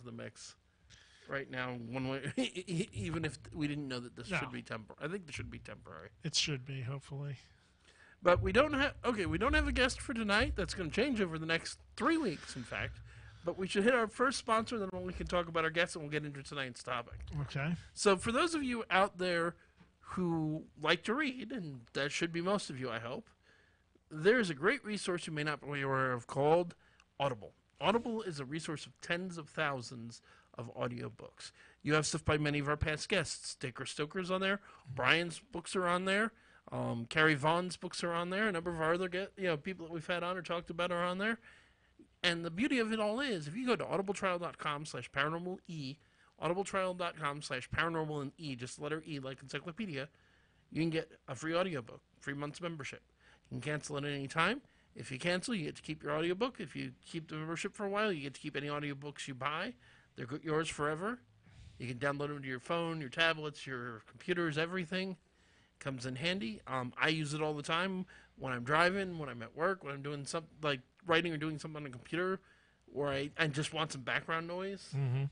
the mix right now. One way, even if we didn't know that this should be temporary. I think this should be temporary. It should be, hopefully. But we don't have we don't have a guest for tonight. That's going to change over the next 3 weeks, in fact. But we should hit our first sponsor, then we can talk about our guests, and we'll get into tonight's topic. Okay. So for those of you out there who like to read, and that should be most of you, I hope, there's a great resource you may not be aware of called Audible. Audible is a resource of tens of thousands of audiobooks. You have stuff by many of our past guests. Dacre Stoker's on there. Brian's books are on there. Carrie Vaughn's books are on there. A number of our other people that we've had on or talked about are on there. And the beauty of it all is, if you go to audibletrial.com/paranormal-e, audibletrial.com/paranormal and E, just the letter E like Encyclopedia, you can get a free audiobook, 3 months membership. You can cancel it at any time. If you cancel, you get to keep your audiobook. If you keep the membership for a while, you get to keep any audiobooks you buy. They're yours forever. You can download them to your phone, your tablets, your computers, everything. Comes in handy. I use it all the time when I'm driving, when I'm at work, when I'm doing something like writing or doing something on a computer, where I just want some background noise. Mm-hmm.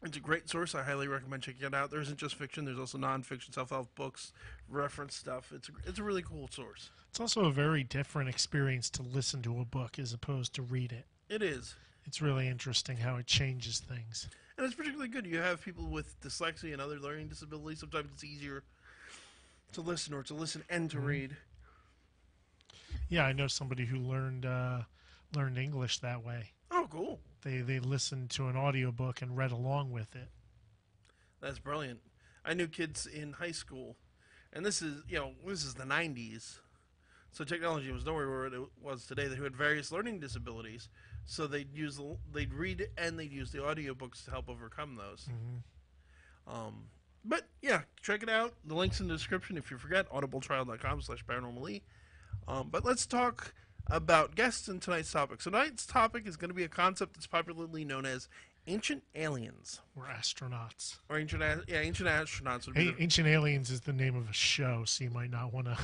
It's a great source. I highly recommend checking it out. There isn't just fiction. There's also nonfiction, self-help books, reference stuff. It's a really cool source. It's also a very different experience to listen to a book as opposed to read it. It is. It's really interesting how it changes things. And it's particularly good. You have people with dyslexia and other learning disabilities. Sometimes it's easier to listen and to read. Yeah, I know somebody who learned English that way. Oh, cool. They listened to an audiobook and read along with it. That's brilliant. I knew kids in high school, and this is the 90s, so technology was nowhere where it was today, who had various learning disabilities, so they'd read and they'd use the audiobooks to help overcome those. Mm-hmm. But yeah, check it out. The link's in the description if you forget, audibletrial.com/paranormal-e. But let's talk about guests in tonight's topic. So tonight's topic is going to be a concept that's popularly known as ancient aliens. Or astronauts. Or ancient astronauts. Would be Ancient Aliens is the name of a show, so you might not want to...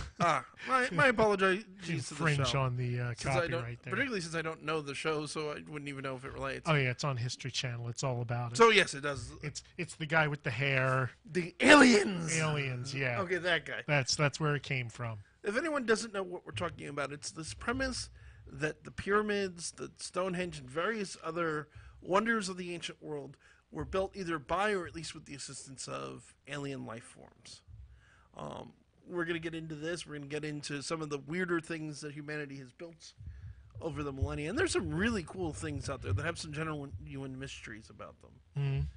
my apologies to the infringe show. on the copyright there. Particularly since I don't know the show, so I wouldn't even know if it relates. Oh, yeah, it's on History Channel. It's all about it. So, yes, it does. It's the guy with the hair. The aliens! Aliens, yeah. Okay, that guy. That's where it came from. If anyone doesn't know what we're talking about, it's this premise that the pyramids, the Stonehenge, and various other wonders of the ancient world were built either by or at least with the assistance of alien life forms. We're going to get into this. We're going to get into some of the weirder things that humanity has built over the millennia. And there's some really cool things out there that have some genuine mysteries about them.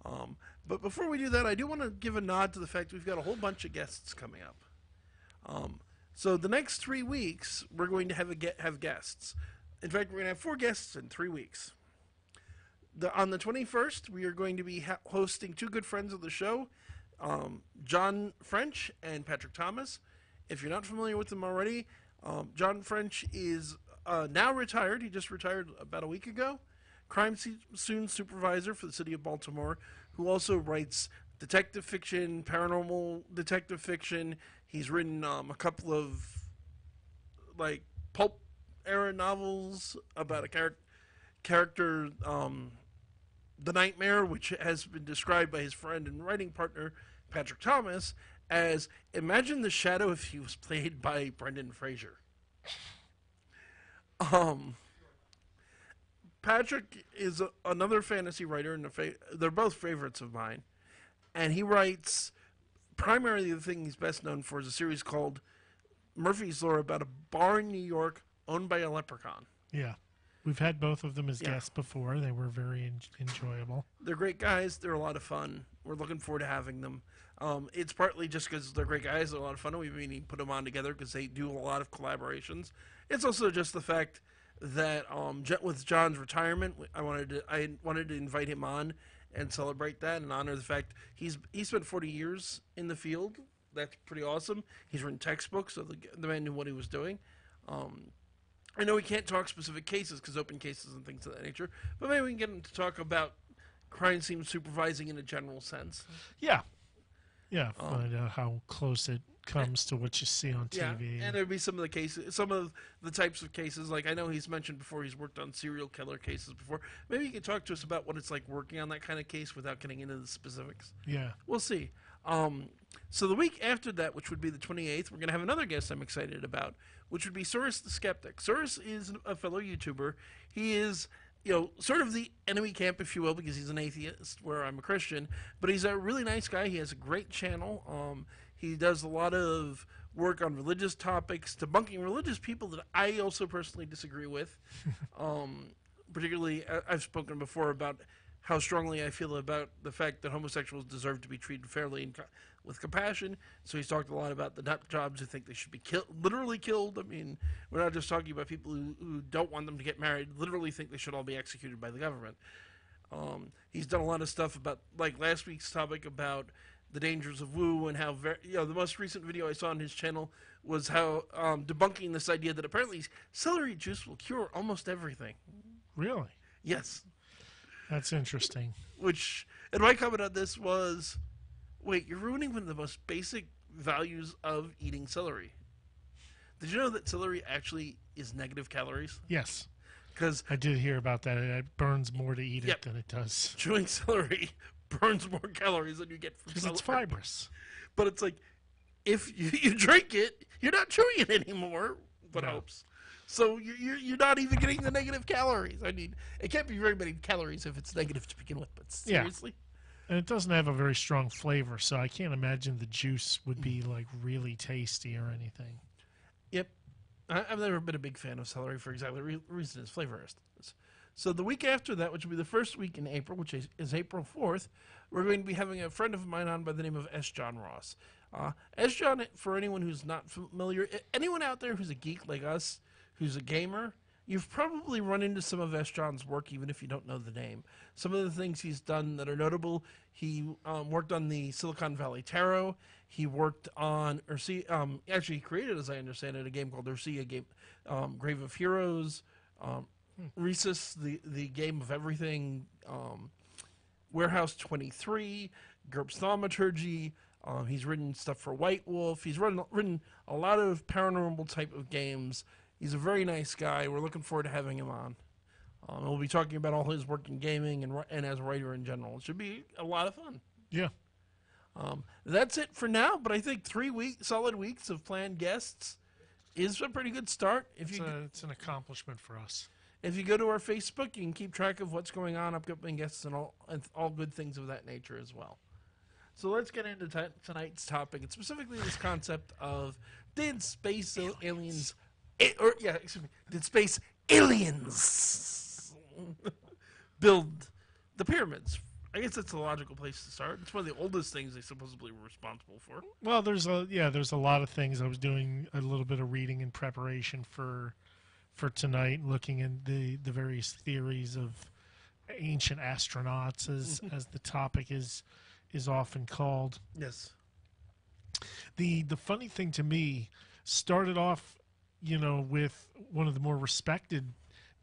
Mm-hmm. But before we do that, I do want to give a nod to the fact we've got a whole bunch of guests coming up. So the next 3 weeks, we're going to have guests. In fact, we're going to have 4 guests in 3 weeks. On the 21st, we are going to be hosting 2 good friends of the show, John French and Patrick Thomas. If you're not familiar with them already, John French is now retired. He just retired about a week ago. Crime scene supervisor for the city of Baltimore, who also writes detective fiction, paranormal detective fiction. He's written a couple of pulp era novels about a character, The Nightmare, which has been described by his friend and writing partner Patrick Thomas as, imagine the Shadow if he was played by Brendan Fraser. Patrick is another fantasy writer, and they're both favorites of mine. And he writes, primarily the thing he's best known for is a series called Murphy's Law about a bar in New York owned by a leprechaun. Yeah. We've had both of them as guests before. They were very enjoyable. They're great guys. They're a lot of fun. We're looking forward to having them. It's partly just because they're great guys. They're a lot of fun. And we need to put them on together because they do a lot of collaborations. It's also just the fact that with John's retirement, I wanted to invite him on and celebrate that and honor the fact he spent 40 years in the field. That's pretty awesome. He's written textbooks, so the man knew what he was doing. I know we can't talk specific cases because open cases and things of that nature, but maybe we can get him to talk about crime scene supervising in a general sense. Yeah. Yeah, find out how close it comes to what you see on Yeah, TV. and there'd be some of the cases, some of the types of cases. Like I know he's mentioned before, he's worked on serial killer cases before. Maybe you could talk to us about what it's like working on that kind of case without getting into the specifics. Yeah. We'll see. So the week after that, which would be the 28th, we're going to have another guest I'm excited about, which would be Soros the Skeptic. Soros is a fellow YouTuber. He is, sort of the enemy camp, if you will, because he's an atheist, where I'm a Christian. But he's a really nice guy. He has a great channel. He does a lot of work on religious topics, debunking religious people that I also personally disagree with. Particularly, I've spoken before about how strongly I feel about the fact that homosexuals deserve to be treated fairly and with compassion. So he's talked a lot about the nut jobs who think they should be literally killed. I mean, we're not just talking about people who don't want them to get married, literally think they should all be executed by the government. He's done a lot of stuff about, like last week's topic about the dangers of woo and how the most recent video I saw on his channel was how debunking this idea that apparently celery juice will cure almost everything. Really? Yes. That's interesting. And my comment on this was, wait, you're ruining one of the most basic values of eating celery. Did you know that celery actually is negative calories? Yes. Because I did hear about that. It burns more to eat it than it does. Chewing celery burns more calories than you get from celery. Because it's fibrous. But it's like, if you drink it, you're not chewing it anymore. What helps? So you're not even getting the negative calories. I mean, it can't be very many calories if it's negative to begin with, but seriously. Yeah. And it doesn't have a very strong flavor, so I can't imagine the juice would be like really tasty or anything. Yep. I've never been a big fan of celery for exactly the reason its flavor is. So the week after that, which will be the first week in April, which is April 4th, we're going to be having a friend of mine on by the name of S. John Ross. S. John, for anyone who's not familiar, anyone out there who's a geek like us, who's a gamer, you've probably run into some of S. John's work, even if you don't know the name. Some of the things he's done that are notable, he worked on the Silicon Valley Tarot. He worked on actually he created, as I understand it, a game called Ursia, Grave of Heroes, Rhesus, the Game of Everything, Warehouse 23, GURPS Thaumaturgy. He's written stuff for White Wolf. He's written a lot of paranormal type of games. He's a very nice guy. We're looking forward to having him on. We'll be talking about all his work in gaming and as a writer in general. It should be a lot of fun. Yeah. That's it for now, but I think 3 solid weeks of planned guests is a pretty good start. It's an accomplishment for us. If you go to our Facebook, you can keep track of what's going on, upcoming guests, and all good things of that nature as well. So let's get into tonight's topic, and specifically this concept of did space aliens... did space aliens build the pyramids? I guess that's a logical place to start. It's one of the oldest things they supposedly were responsible for. Well, there's a lot of things. I was doing a little bit of reading in preparation for tonight, looking at the various theories of ancient astronauts, as the topic is often called. Yes. The funny thing to me started off, with one of the more respected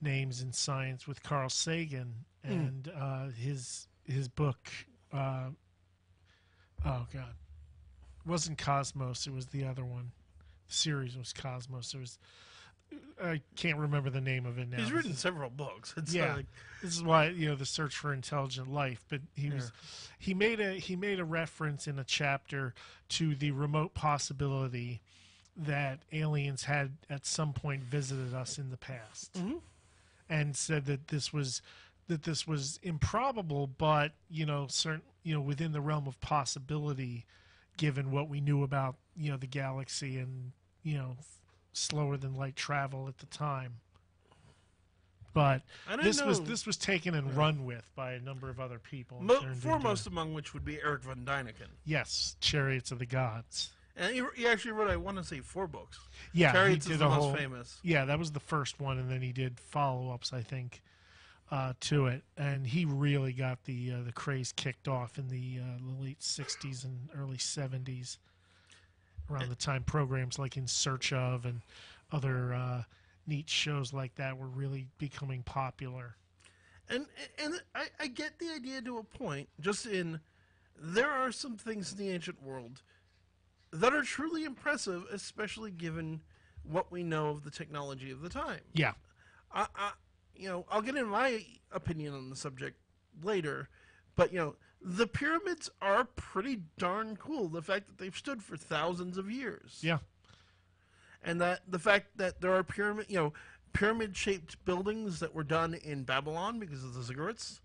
names in science, with Carl Sagan and his book. Oh God, it wasn't Cosmos. It was the other one. The series was Cosmos. I can't remember the name of it now. He's written several books. This is why the search for intelligent life. But he made a reference in a chapter to the remote possibility that aliens had at some point visited us in the past, and said that this was improbable, but within the realm of possibility, given what we knew about the galaxy and slower than light travel at the time. But this was taken and run with by a number of other people. Foremost among which would be Eric von Däniken. Yes, Chariots of the Gods. And he actually wrote, I want to say, 4 books. Yeah, Chariots is the most famous. Yeah, that was the first one, and then he did follow-ups, I think, to it. And he really got the craze kicked off in the late 60s and early 70s, around the time programs like In Search Of and other neat shows like that were really becoming popular. And I get the idea to a point, there are some things in the ancient world that are truly impressive, especially given what we know of the technology of the time. Yeah. I'll get in my opinion on the subject later, but the pyramids are pretty darn cool. The fact that they've stood for thousands of years. Yeah. And that the fact that there are pyramid-shaped buildings that were done in Babylon because of the ziggurats,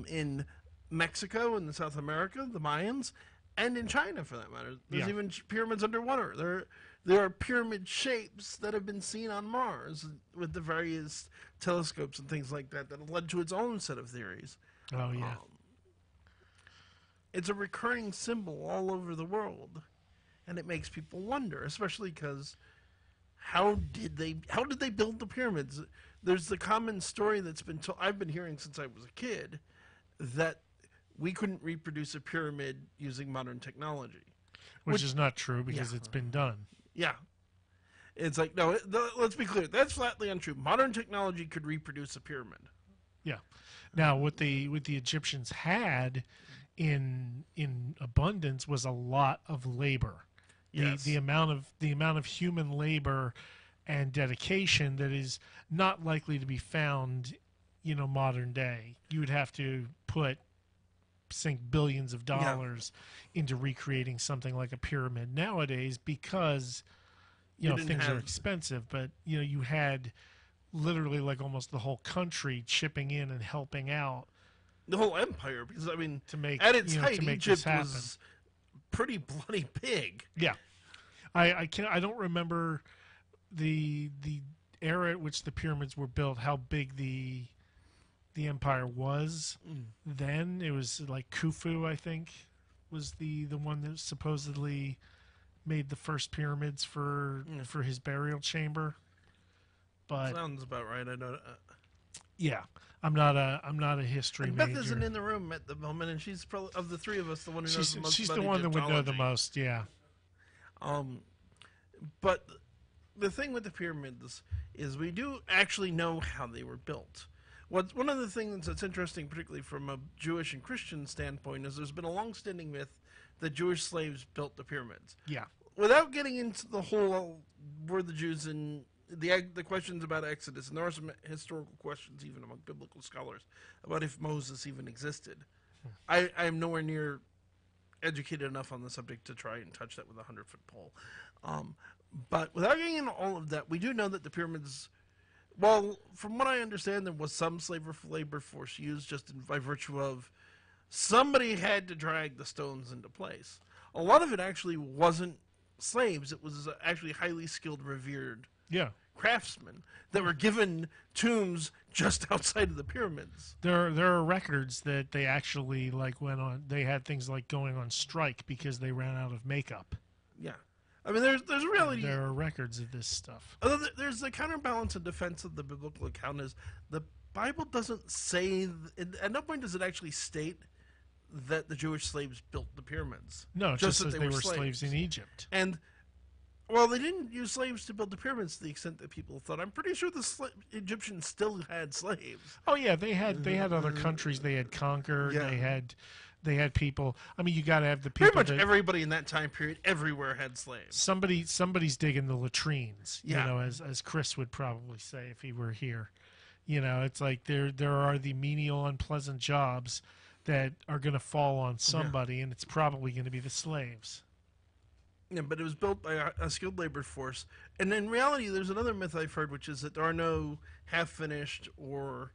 in Mexico and South America, the Mayans, and in China for that matter. There's even pyramids underwater. There are pyramid shapes that have been seen on Mars with the various telescopes and things like that have led to its own set of theories. Oh, yeah. It's a recurring symbol all over the world, and it makes people wonder, especially because how did they build the pyramids? There's the common story that's been told, I've been hearing since I was a kid, that we couldn't reproduce a pyramid using modern technology. Which is not true because it's been done. Yeah. It's like, no, let's be clear. That's flatly untrue. Modern technology could reproduce a pyramid. Yeah. Now, what the Egyptians had in abundance was a lot of labor. Yes. The amount of human labor and dedication that is not likely to be found, modern day. You would have to sink billions of dollars into recreating something like a pyramid nowadays because things are expensive, but you had literally like almost the whole country chipping in and helping out, the whole empire, because to make at its height to make Egypt this happen. was pretty bloody big. Yeah. I don't remember the era at which the pyramids were built, how big the empire was then. It was like Khufu, I think, was the one that supposedly made the first pyramids for his burial chamber. But sounds about right. I don't. Yeah, I'm not a history and major. Beth isn't in the room at the moment, and she's probably of the three of us the one who knows the most. She's about the one that would know the Egyptology. most. Yeah. But the thing with the pyramids is we do actually know how they were built. One of the things that's interesting, particularly from a Jewish and Christian standpoint, is there's been a long-standing myth that Jewish slaves built the pyramids. Yeah. Without getting into the whole were the Jews and the questions about Exodus, and there are some historical questions even among biblical scholars about if Moses even existed. I am nowhere near educated enough on the subject to try and touch that with a 100-foot pole. But without getting into all of that, we do know that the pyramids, well, from what I understand, there was some slave labor force used just by virtue of somebody had to drag the stones into place. A lot of it actually wasn't slaves. It was actually highly skilled, revered craftsmen that were given tombs just outside of the pyramids. There are records that they actually went on. They had things like going on strike because they ran out of makeup. Yeah. I mean, there's a reality. There are records of this stuff. Although there's the counterbalance and defense of the biblical account is the Bible doesn't say, at no point does it actually state that the Jewish slaves built the pyramids. No, it just says they were slaves in Egypt. And, well, they didn't use slaves to build the pyramids to the extent that people thought. I'm pretty sure the Egyptians still had slaves. Oh yeah, they had other countries they had conquered. Yeah. They had people. I mean, you got to have the people. Pretty much everybody in that time period, everywhere had slaves. Somebody's digging the latrines. Yeah. As Chris would probably say if he were here. It's like there are the menial, unpleasant jobs that are going to fall on somebody, and it's probably going to be the slaves. Yeah, but it was built by a skilled labor force. And in reality, there's another myth I've heard, which is that there are no half-finished or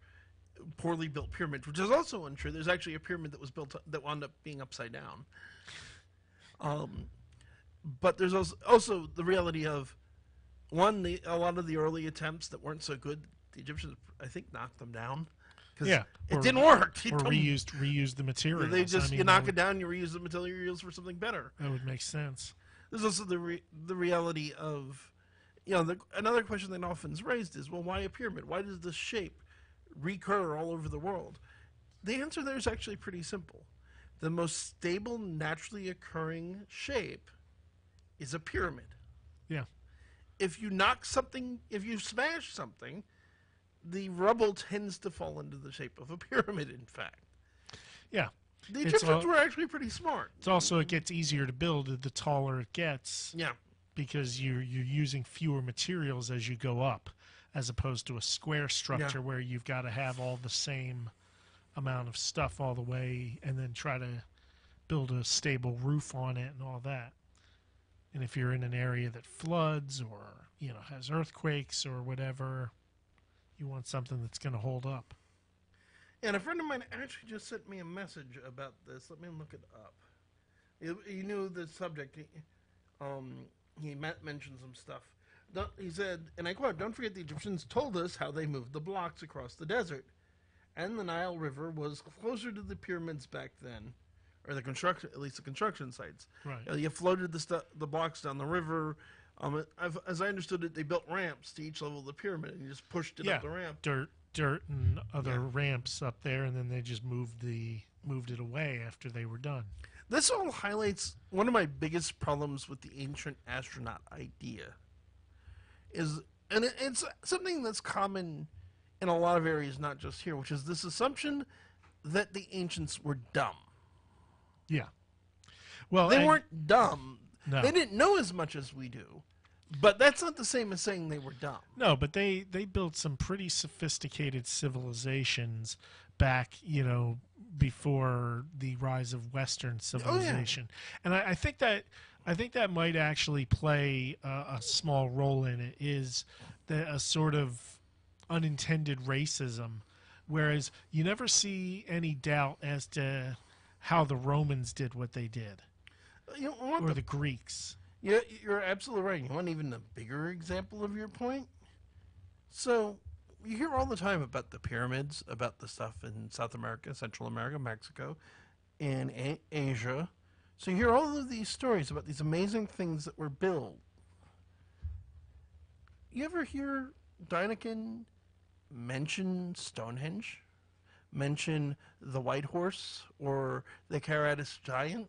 poorly built pyramids, which is also untrue. There's actually a pyramid that was built that wound up being upside down. But there's also the reality of, one, a lot of the early attempts that weren't so good, the Egyptians, I think, knocked them down. Yeah, it didn't work. Or reused the materials. They just you knock it down, you reuse the materials for something better. That would make sense. There's also the reality of, another question that often is raised is, well, why a pyramid? Why does this shape recur all over the world? The answer there is actually pretty simple. The most stable, naturally occurring shape is a pyramid. Yeah. If you smash something, the rubble tends to fall into the shape of a pyramid, in fact. Yeah. The Egyptians were actually pretty smart. It's also, it gets easier to build the taller it gets. Yeah. Because you're using fewer materials as you go up, as opposed to a square structure where you've got to have all the same amount of stuff all the way and then try to build a stable roof on it and all that. And if you're in an area that floods or, you know, has earthquakes or whatever, you want something that's going to hold up. And a friend of mine actually just sent me a message about this. Let me look it up. He knew the subject. He mentioned some stuff. He said, and I quote, "Don't forget the Egyptians told us how they moved the blocks across the desert. And the Nile River was closer to the pyramids back then. Or the construction, at least the construction sites. Right. You floated the blocks down the river. As I understood it, they built ramps to each level of the pyramid, and you just pushed it up the ramp. Dirt and other ramps up there, and then they just moved it away after they were done. This all highlights one of my biggest problems with the ancient astronaut idea. It's something that's common in a lot of areas, not just here, which is this assumption that the ancients were dumb. Yeah. Well, they weren't dumb. No. They didn't know as much as we do. But that's not the same as saying they were dumb. No, but they built some pretty sophisticated civilizations back, you know, before the rise of Western civilization. And I think that might actually play a small role in it, is a sort of unintended racism, whereas you never see any doubt as to how the Romans did what they did, or the Greeks. Yeah, you're absolutely right. You want even a bigger example of your point? So, you hear all the time about the pyramids, about the stuff in South America, Central America, Mexico, and Asia. So you hear all of these stories about these amazing things that were built. You ever hear Dyneken mention Stonehenge? Mention the White Horse or the Caratus Giant?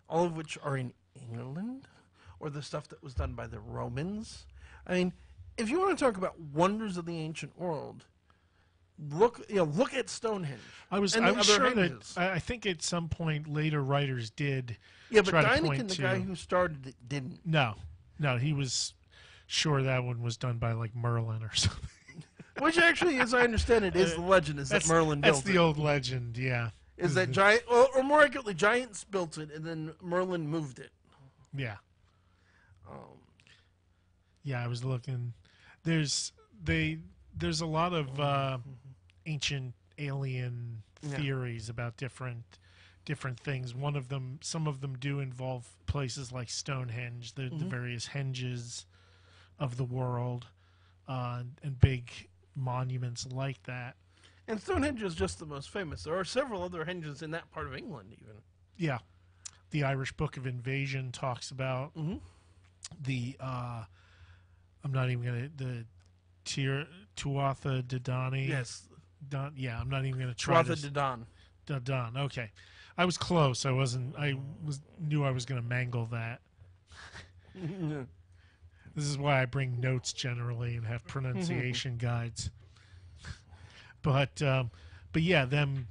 All of which are in England, or the stuff that was done by the Romans. I mean, if you want to talk about wonders of the ancient world, look at Stonehenge. I was sure that I think at some point later writers did. Yeah, but Dyneken, the guy who started it, didn't. No, he was sure that one was done by like Merlin or something. Which actually, as I understand it, is the legend, is that Merlin built it. That's the old legend, yeah. Is that giant, or more accurately, giants built it, and then Merlin moved it. Yeah. Yeah, I was looking. There's a lot of ancient alien theories about different things. One of them, some of them do involve places like Stonehenge, the various henges of the world, and big monuments like that. And Stonehenge is just the most famous. There are several other henges in that part of England, even. Yeah. The Irish Book of Invasion talks about the, I'm not even going to, the Tuatha De Danann. Yes. I'm not even going to try Tuatha De Danann. Danann, okay. I was close. Knew I was going to mangle that. This is why I bring notes generally and have pronunciation guides. But yeah, them,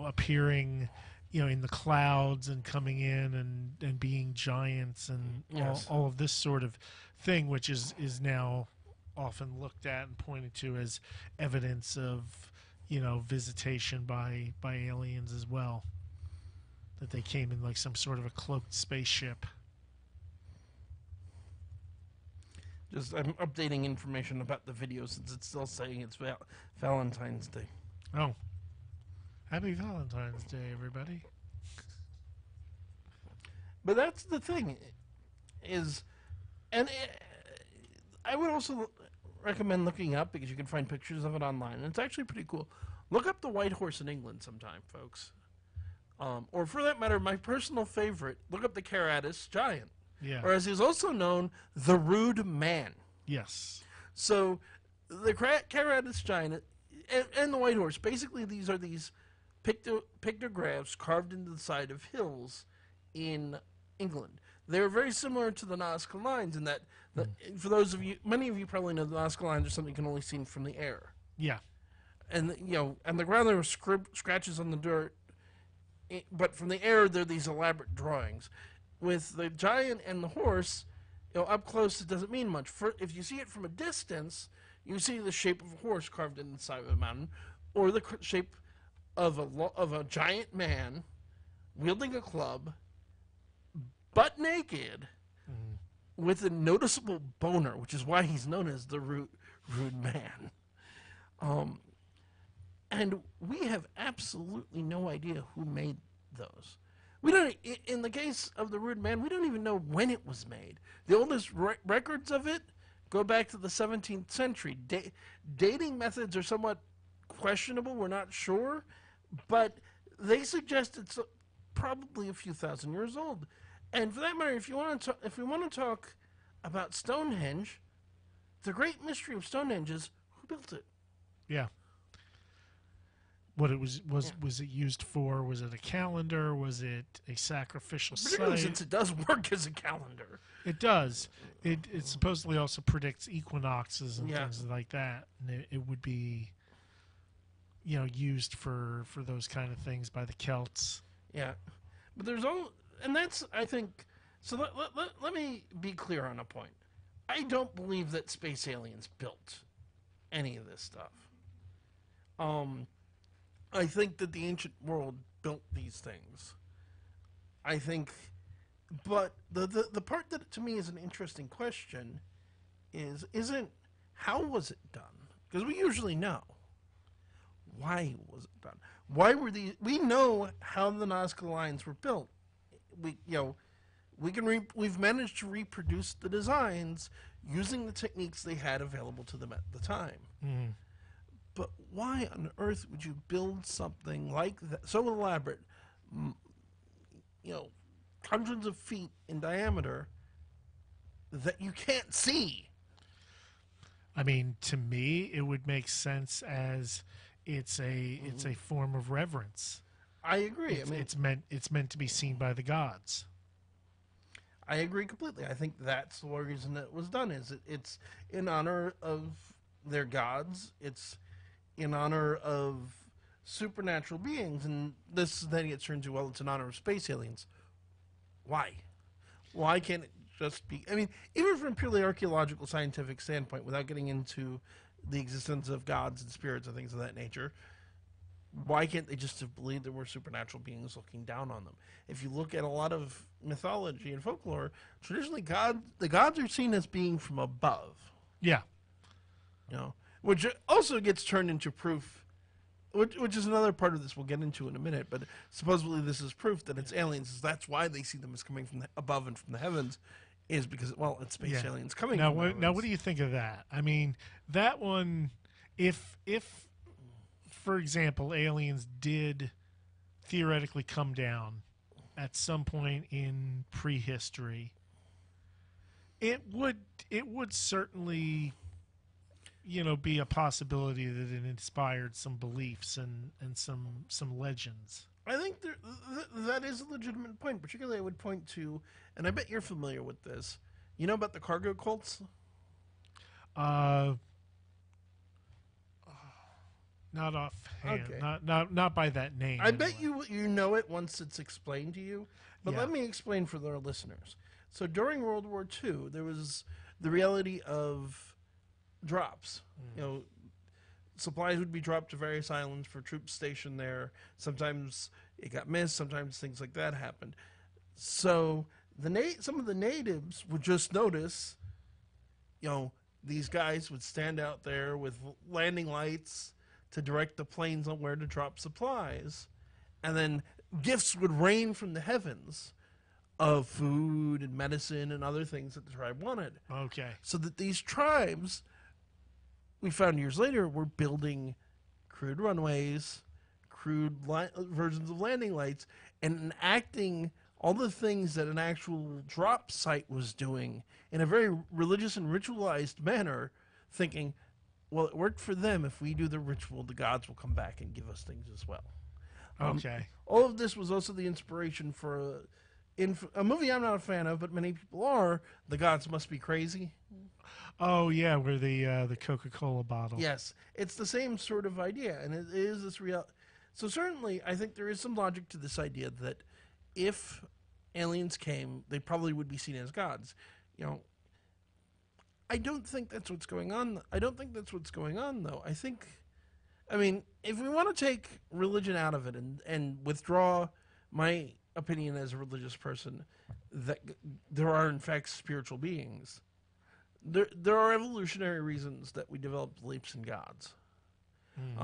appearing, in the clouds and coming in and being giants and all of this sort of thing, which is now often looked at and pointed to as evidence of, visitation by aliens as well. That they came in like some sort of a cloaked spaceship. I'm updating information about the video since it's still saying it's Valentine's Day. Oh. Happy Valentine's Day, everybody. But that's the thing, I would also recommend looking up, because you can find pictures of it online, and it's actually pretty cool. Look up the White Horse in England sometime, folks. Or for that matter, my personal favorite, look up the Caratus Giant. Yeah. Or as he's also known, the Rude Man. Yes. So, the Caratus Giant and the White Horse, basically these are these pictographs carved into the side of hills in England. They're very similar to the Nazca lines in that, for those of you, many of you probably know the Nazca lines are something you can only see from the air. Yeah. And, and the ground there were scratches on the dirt but from the air, there are these elaborate drawings. With the giant and the horse, up close, it doesn't mean much. If you see it from a distance, you see the shape of a horse carved in the side of a mountain, or the shape of a giant man wielding a club, butt naked, with a noticeable boner, which is why he's known as the rude man. And we have absolutely no idea who made those. We don't. In the case of the rude man, we don't even know when it was made. The oldest records of it go back to the 17th century. Dating methods are somewhat questionable. We're not sure, but they suggest it's probably a few thousand years old. And for that matter, if we want to talk about Stonehenge, the great mystery of Stonehenge is who built it. Yeah. What it was it used for? Was it a calendar? Was it a sacrificial Particularly site? since it does work as a calendar. It does. It supposedly also predicts equinoxes and things like that. And it would be, used for those kind of things by the Celts. Yeah, but and that's, I think. So let me be clear on a point. I don't believe that space aliens built any of this stuff. I think that the ancient world built these things. I think, but the part that to me is an interesting question isn't how was it done? Because we usually know. Why was it done? Why were we know how the Nazca lines were built. We've managed to reproduce the designs using the techniques they had available to them at the time. Mm. But why on earth would you build something like that, so elaborate, hundreds of feet in diameter, that you can't see? I mean, to me, it would make sense as it's a form of reverence. I agree. It's meant to be seen by the gods. I agree completely. I think that's the reason that it was done. It's in honor of their gods. It's in honor of supernatural beings, and this then gets turned to, well, it's in honor of space aliens. Why? Why can't it just be? I mean, even from a purely archaeological, scientific standpoint, without getting into the existence of gods and spirits and things of that nature, why can't they just have believed there were supernatural beings looking down on them? If you look at a lot of mythology and folklore, traditionally the gods are seen as being from above. Yeah. Which also gets turned into proof, which is another part of this we'll get into in a minute, but supposedly this is proof that it's aliens. That's why they see them as coming from above and from the heavens, is because, well, it's space aliens coming from the heavens. Now, what do you think of that? I mean, that one, if for example, aliens did theoretically come down at some point in prehistory, it would certainly be a possibility that it inspired some beliefs and some legends. I think that is a legitimate point. Particularly, I would point to, and I bet you're familiar with this. You know about the cargo cults? Not offhand. Okay. Not by that name. I bet you know it once it's explained to you. But let me explain for our listeners. So during World War II, there was the reality of drops. Supplies would be dropped to various islands for troops stationed there. Sometimes it got missed. Sometimes things like that happened. So some of the natives would just notice, these guys would stand out there with landing lights to direct the planes on where to drop supplies, and then gifts would rain from the heavens of food and medicine and other things that the tribe wanted. Okay. So that these tribes, we found years later, were building crude runways, crude versions of landing lights, and enacting all the things that an actual drop site was doing in a very religious and ritualized manner, thinking, well, it worked for them. If we do the ritual, the gods will come back and give us things as well. Okay. All of this was also the inspiration for a movie I'm not a fan of, but many people are, The Gods Must Be Crazy. Oh, yeah, where the Coca-Cola bottle. Yes. It's the same sort of idea, and it is this real. So certainly, I think there is some logic to this idea that if aliens came, they probably would be seen as gods. You know, I don't think that's what's going on. I don't think that's what's going on, though. I mean, if we want to take religion out of it and withdraw my opinion as a religious person that there are, in fact, spiritual beings, there are evolutionary reasons that we develop beliefs in gods.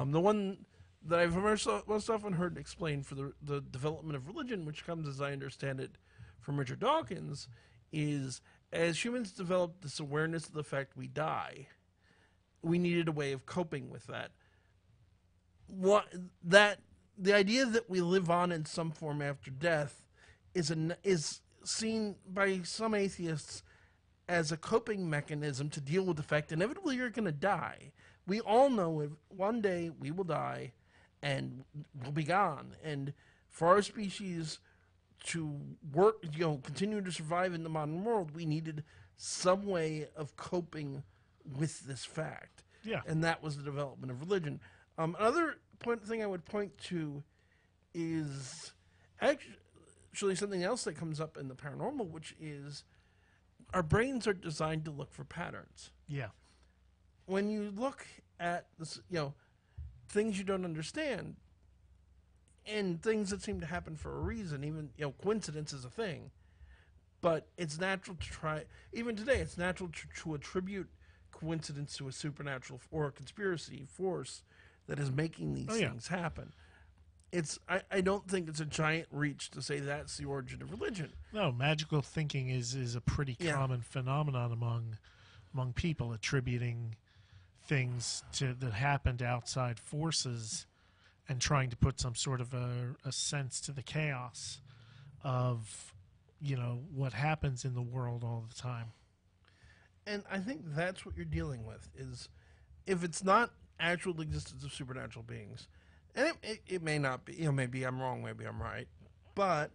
The one that I've most often heard explained for the development of religion, which comes, as I understand it, from Richard Dawkins, is as humans developed this awareness of the fact we die, we needed a way of coping with that. The idea that we live on in some form after death is seen by some atheists as a coping mechanism to deal with the fact inevitably you're going to die. We all know one day we will die and we'll be gone. And for our species to work, continue to survive in the modern world, we needed some way of coping with this fact. Yeah. And that was the development of religion. Another thing I would point to is actually something else that comes up in the paranormal, which is our brains are designed to look for patterns. Yeah. When you look at this, things you don't understand and things that seem to happen for a reason, even coincidence is a thing, but it's natural to try. Even today, it's natural to attribute coincidence to a supernatural or a conspiracy force that is making these things happen. I don't think it's a giant reach to say that's the origin of religion. No, magical thinking is a pretty common phenomenon among people, attributing things that happened outside forces and trying to put some sort of a sense to the chaos of what happens in the world all the time. And I think that's what you're dealing with, is if it's not actual existence of supernatural beings, and it may not be, maybe I'm wrong, maybe I'm right, but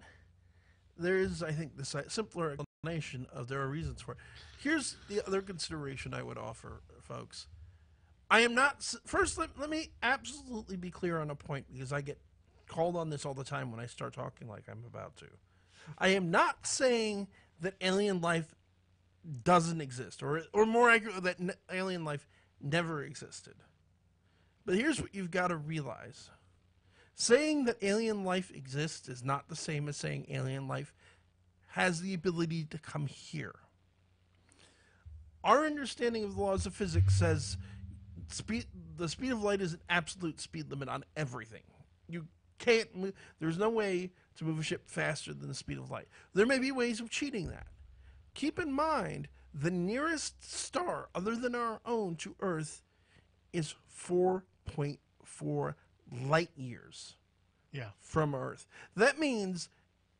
there is, I think, this simpler explanation of there are reasons for it. Here's the other consideration I would offer, folks. I am not, first, let me absolutely be clear on a point, because I get called on this all the time when I start talking like I'm about to. I am not saying that alien life doesn't exist, or more accurately, that alien life never existed. But here's what you've got to realize. Saying that alien life exists is not the same as saying alien life has the ability to come here. Our understanding of the laws of physics says the speed of light is an absolute speed limit on everything. You can't move, there's no way to move a ship faster than the speed of light. There may be ways of cheating that. Keep in mind, the nearest star other than our own to Earth is 4.4 light years from Earth. That means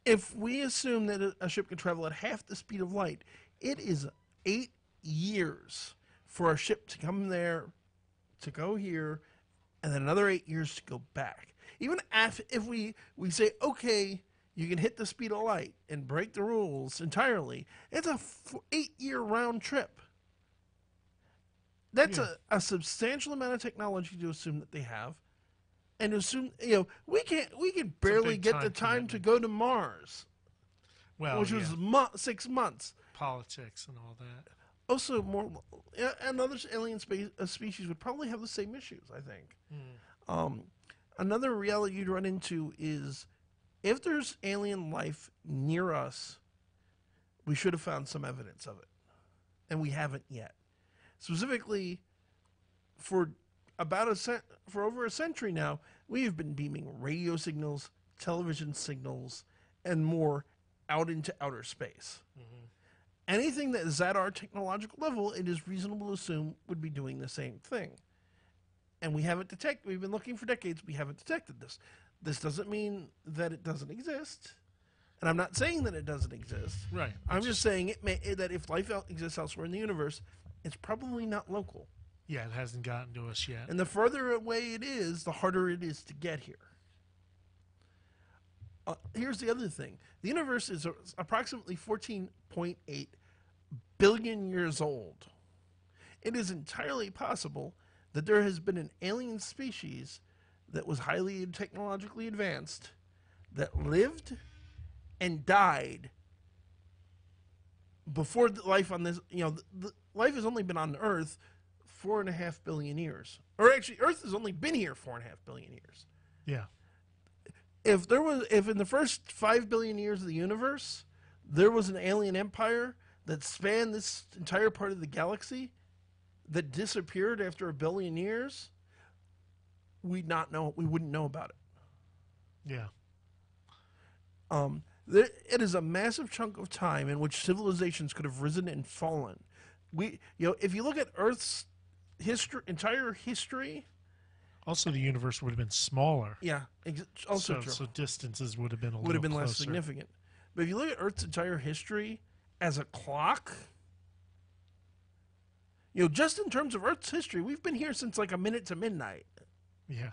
if we assume that a ship can travel at half the speed of light, it is 8 years for a ship to come there, to go here, and then another 8 years to go back. Even if we say, okay, you can hit the speed of light and break the rules entirely, it's a 8-year round trip. That's a substantial amount of technology to assume that they have, and to assume we can barely get the time to go to Mars, which was 6 months. Politics and all that. Also, another alien species would probably have the same issues, I think. Another reality you'd run into is if there's alien life near us, we should have found some evidence of it, and we haven't yet. Specifically, for over a century now, we have been beaming radio signals, television signals, and more out into outer space. Anything that is at our technological level, it is reasonable to assume would be doing the same thing. And we haven't detected, we've been looking for decades, we haven't detected this. This doesn't mean that it doesn't exist. And I'm not saying that it doesn't exist. Right. I'm just saying that if life exists elsewhere in the universe, it's probably not local. Yeah, it hasn't gotten to us yet. And the further away it is, the harder it is to get here. Here's the other thing. The universe is approximately 14.8 billion years old. It is entirely possible that there has been an alien species that was highly technologically advanced that lived and died before the life on this, the life has only been on Earth 4.5 billion years. Or actually, Earth has only been here 4.5 billion years. Yeah. If in the first 5 billion years of the universe, there was an alien empire that spanned this entire part of the galaxy that disappeared after 1 billion years, we wouldn't know about it. Yeah. It is a massive chunk of time in which civilizations could have risen and fallen. If you look at Earth's entire history. Also, the universe would have been smaller. Yeah, also true. So distances would have been less closer. significant. But if you look at Earth's entire history as a clock, just in terms of Earth's history, we've been here since like a minute to midnight. Yeah.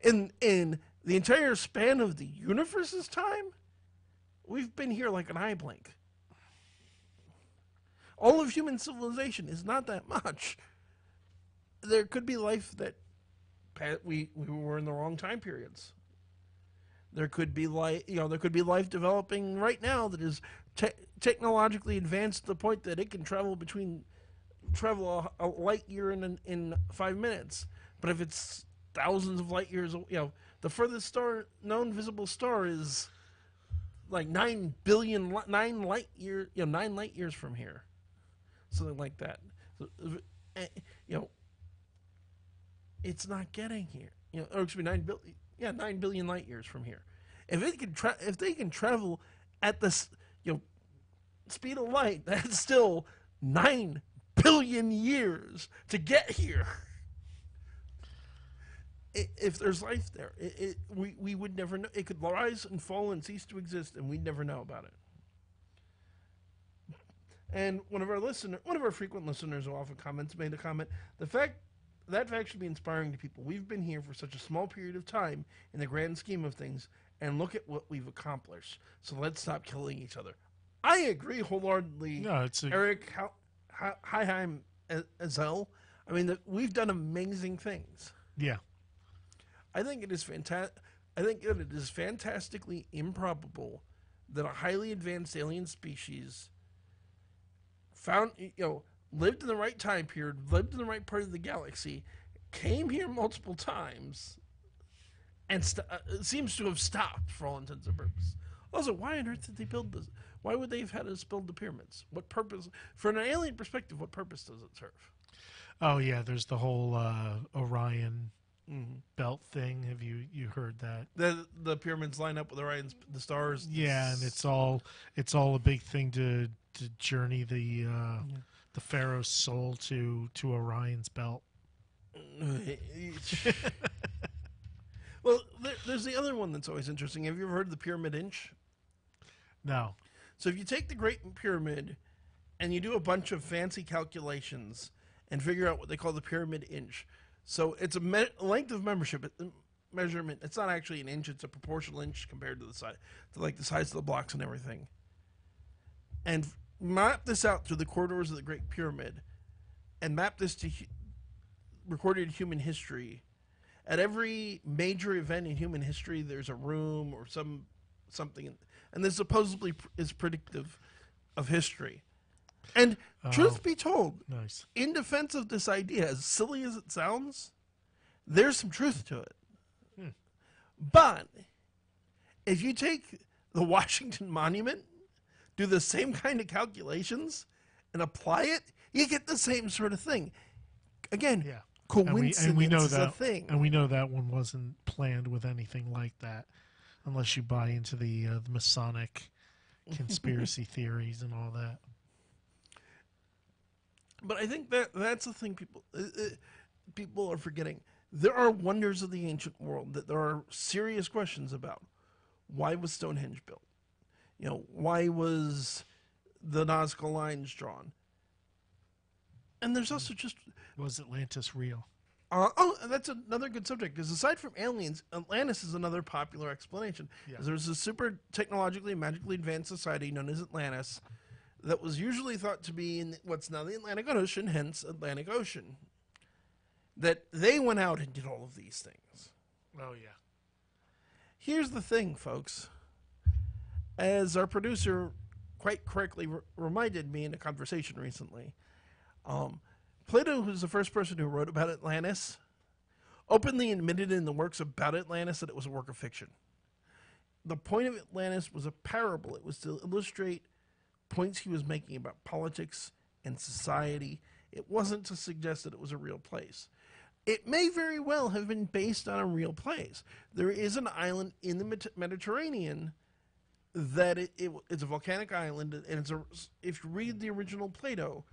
In the entire span of the universe's time, we've been here like an eye blink. All of human civilization is not that much. There could be life that we were in the wrong time periods. There could be life, developing right now that is technologically advanced to the point that it can travel a light year in 5 minutes. But if it's thousands of light years, the furthest known visible star is like 9 light years from here, something like that. So, it's not getting here. 9 billion light years from here. If they can travel at the speed of light, that's still 9 billion years to get here. If there's life there, we would never know. It could rise and fall and cease to exist, and we'd never know about it. And one of our frequent listeners who often made a comment. That fact should be inspiring to people. We've been here for such a small period of time in the grand scheme of things, and look at what we've accomplished. So let's stop killing each other. I agree wholeheartedly. No, Eric Heim Azel. I mean, we've done amazing things. Yeah. I think it is fantastic. I think that it is fantastically improbable that a highly advanced alien species lived in the right time period, lived in the right part of the galaxy, came here multiple times, and seems to have stopped for all intents and purposes. Also, why on earth did they build this? Why would they have had us build the pyramids? What purpose? From an alien perspective, what purpose does it serve? Oh yeah, there's the whole Orion belt thing. Have you heard that? The pyramids line up with Orion's the stars. Yeah, and it's all a big thing to journey the pharaoh's soul to Orion's belt. Well, there's the other one that's always interesting. Have you ever heard of the pyramid inch? No. So if you take the Great Pyramid and you do a bunch of fancy calculations and figure out what they call the pyramid inch. So it's a length of measurement. It's not actually an inch. It's a proportional inch compared to the size of the blocks and everything. And map this out through the corridors of the Great Pyramid and map this to recorded human history. At every major event in human history, there's a room or something, and this supposedly is predictive of history. And truth be told, nice. In defense of this idea, as silly as it sounds, there's some truth to it. But if you take the Washington Monument, do the same kind of calculations, and apply it, you get the same sort of thing. Again, yeah. Coincidence and we know is that, a thing. And we know that one wasn't planned with anything like that, unless you buy into the Masonic conspiracy theories and all that. But I think that's the thing people are forgetting. There are wonders of the ancient world that there are serious questions about. Why was Stonehenge built? Why was the Nazca lines drawn? And there's also just... Was Atlantis real? That's another good subject, because aside from aliens, Atlantis is another popular explanation. Yeah. There's a super technologically, magically advanced society known as Atlantis that was usually thought to be in what's now the Atlantic Ocean, hence Atlantic Ocean. that they went out and did all of these things. Oh, yeah. Here's the thing, folks. As our producer quite correctly reminded me in a conversation recently, Plato, who's the first person who wrote about Atlantis, openly admitted in the works about Atlantis that it was a work of fiction. The point of Atlantis was a parable. It was to illustrate points he was making about politics and society. It wasn't to suggest that it was a real place. It may very well have been based on a real place. There is an island in the Mediterranean that it's a volcanic island, and if you read the original Plato,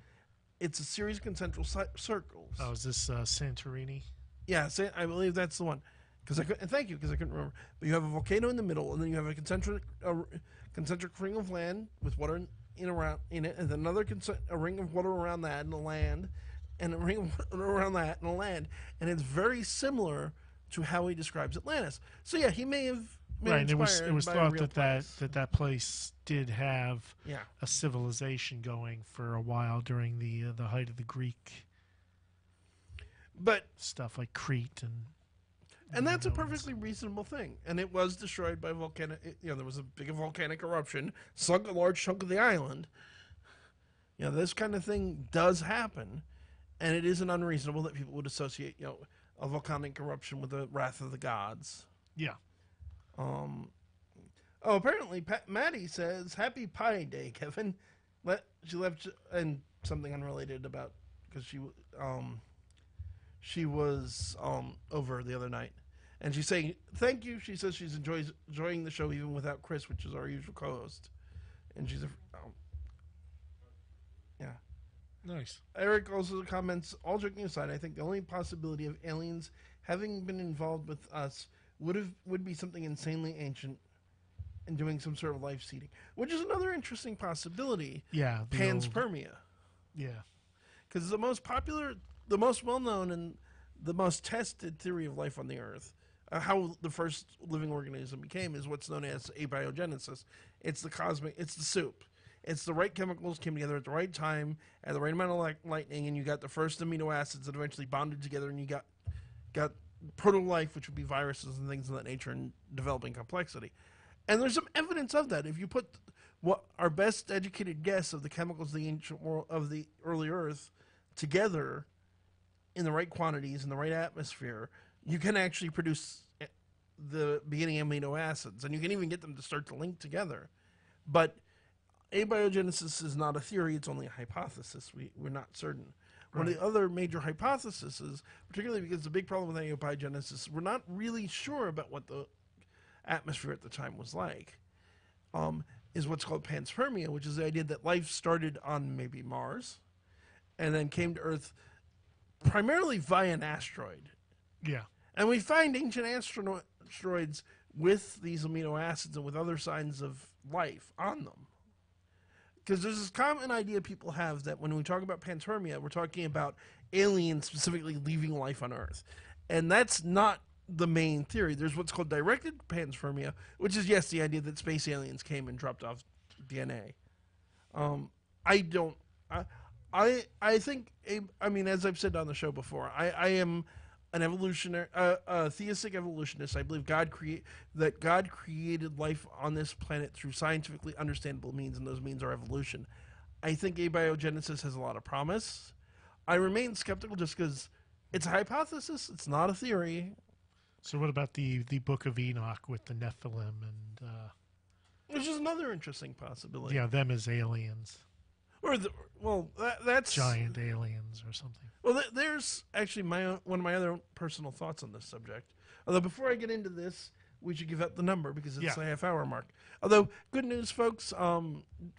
it's a series of concentric circles. Oh, is this Santorini? Yeah, I believe that's the one. Thank you, because I couldn't remember. But you have a volcano in the middle, and then you have a concentric ring of land with water in it, and then a ring of water around that, and a land, and a ring of water around that, and a land. And it's very similar to how he describes Atlantis. So yeah, he may have been right. inspired It was by thought a real place. that place did have Yeah. a civilization going for a while during the height of the Greek But stuff like Crete And that's a Minoans. perfectly reasonable thing. And it was destroyed by volcanic. There was a big volcanic eruption, sunk a large chunk of the island. This kind of thing does happen, and it isn't unreasonable that people would associate, a volcanic eruption with the wrath of the gods. Yeah. Apparently, Maddie says, "Happy Pi Day, Kevin." She left, and something unrelated about because she was over the other night, and she's saying thank you. She says she's enjoying the show even without Chris, which is our usual co-host, and she's yeah. Nice. Eric also comments, all joking aside, I think the only possibility of aliens having been involved with us would be something insanely ancient and doing some sort of life seeding, which is another interesting possibility. Yeah. Panspermia. Yeah. Because the most popular, the most well-known, and the most tested theory of life on the Earth, how the first living organism became, is what's known as abiogenesis. It's the soup. It's the right chemicals came together at the right time, at the right amount of lightning, and you got the first amino acids that eventually bonded together, and you got proto-life, which would be viruses and things of that nature, and developing complexity. And there's some evidence of that. If you put what our best educated guess of the chemicals of the ancient world, of the early Earth together in the right quantities, in the right atmosphere, you can actually produce the beginning amino acids, and you can even get them to start to link together. But abiogenesis is not a theory, it's only a hypothesis. We're not certain. Right. One of the other major hypotheses is, particularly because the big problem with abiogenesis, we're not really sure about what the atmosphere at the time was like, is what's called panspermia, which is the idea that life started on maybe Mars and then came to Earth primarily via an asteroid. Yeah. And we find ancient asteroids with these amino acids and with other signs of life on them. Because there's this common idea people have that when we talk about panspermia, we're talking about aliens specifically leaving life on Earth. And that's not the main theory. There's what's called directed panspermia, which is, yes, the idea that space aliens came and dropped off DNA. I think, as I've said on the show before, I am an evolutionary, a theistic evolutionist. I believe God created life on this planet through scientifically understandable means, and those means are evolution. I think abiogenesis has a lot of promise. I remain skeptical just because it's a hypothesis. It's not a theory. So what about the Book of Enoch with the Nephilim and which is another interesting possibility. yeah, them as aliens, that's giant aliens or something. Well, there's actually one of my other personal thoughts on this subject. Although before I get into this, we should give out the number because it's the half-hour mark. Although, good news, folks,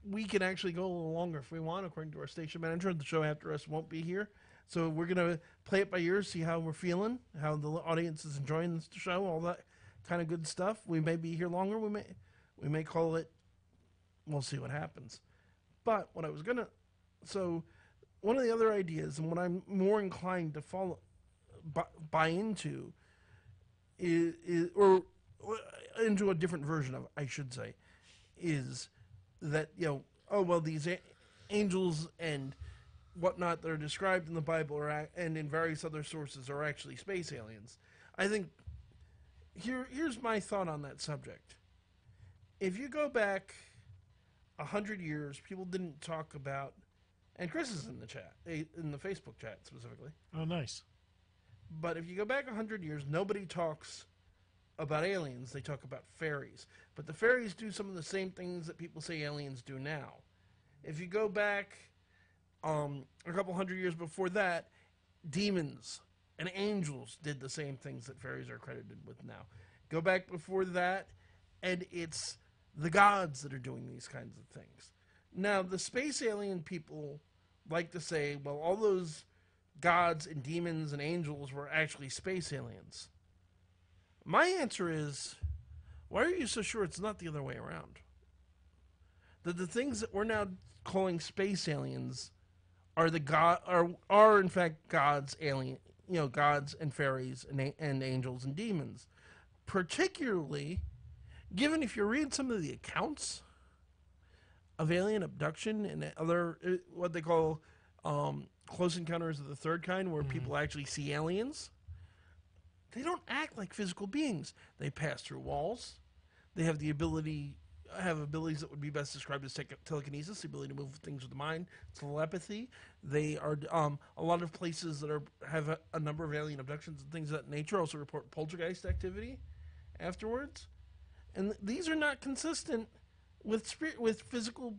we can actually go a little longer if we want. According to our station manager, the show after us won't be here. So we're going to play it by ear, see how we're feeling, how the audience is enjoying the show, all that kind of good stuff. We may be here longer. We may call it. We'll see what happens. But what I was going to... So one of the other ideas, and what I'm more inclined to buy into, or into a different version of, I should say, is that, these angels and whatnot that are described in the Bible and in various other sources are actually space aliens. I think here's my thought on that subject. If you go back 100 years, people didn't talk about, and Chris is in the chat, in the Facebook chat specifically. Oh, nice. But if you go back 100 years, nobody talks about aliens. They talk about fairies. But the fairies do some of the same things that people say aliens do now. If you go back a couple hundred years before that, demons and angels did the same things that fairies are credited with now. Go back before that, and it's the gods that are doing these kinds of things. Now, the space alien people like to say, well, all those gods and demons and angels were actually space aliens. My answer is, why are you so sure it's not the other way around? That the things that we're now calling space aliens are are in fact gods, gods and fairies and angels and demons. Particularly, given if you read some of the accounts of alien abduction and other what they call close encounters of the third kind, where people actually see aliens, they don't act like physical beings. They pass through walls. They have abilities that would be best described as telekinesis, the ability to move things with the mind, telepathy. They are a lot of places that have a number of alien abductions and things of that nature also report poltergeist activity afterwards. And these are not consistent with physical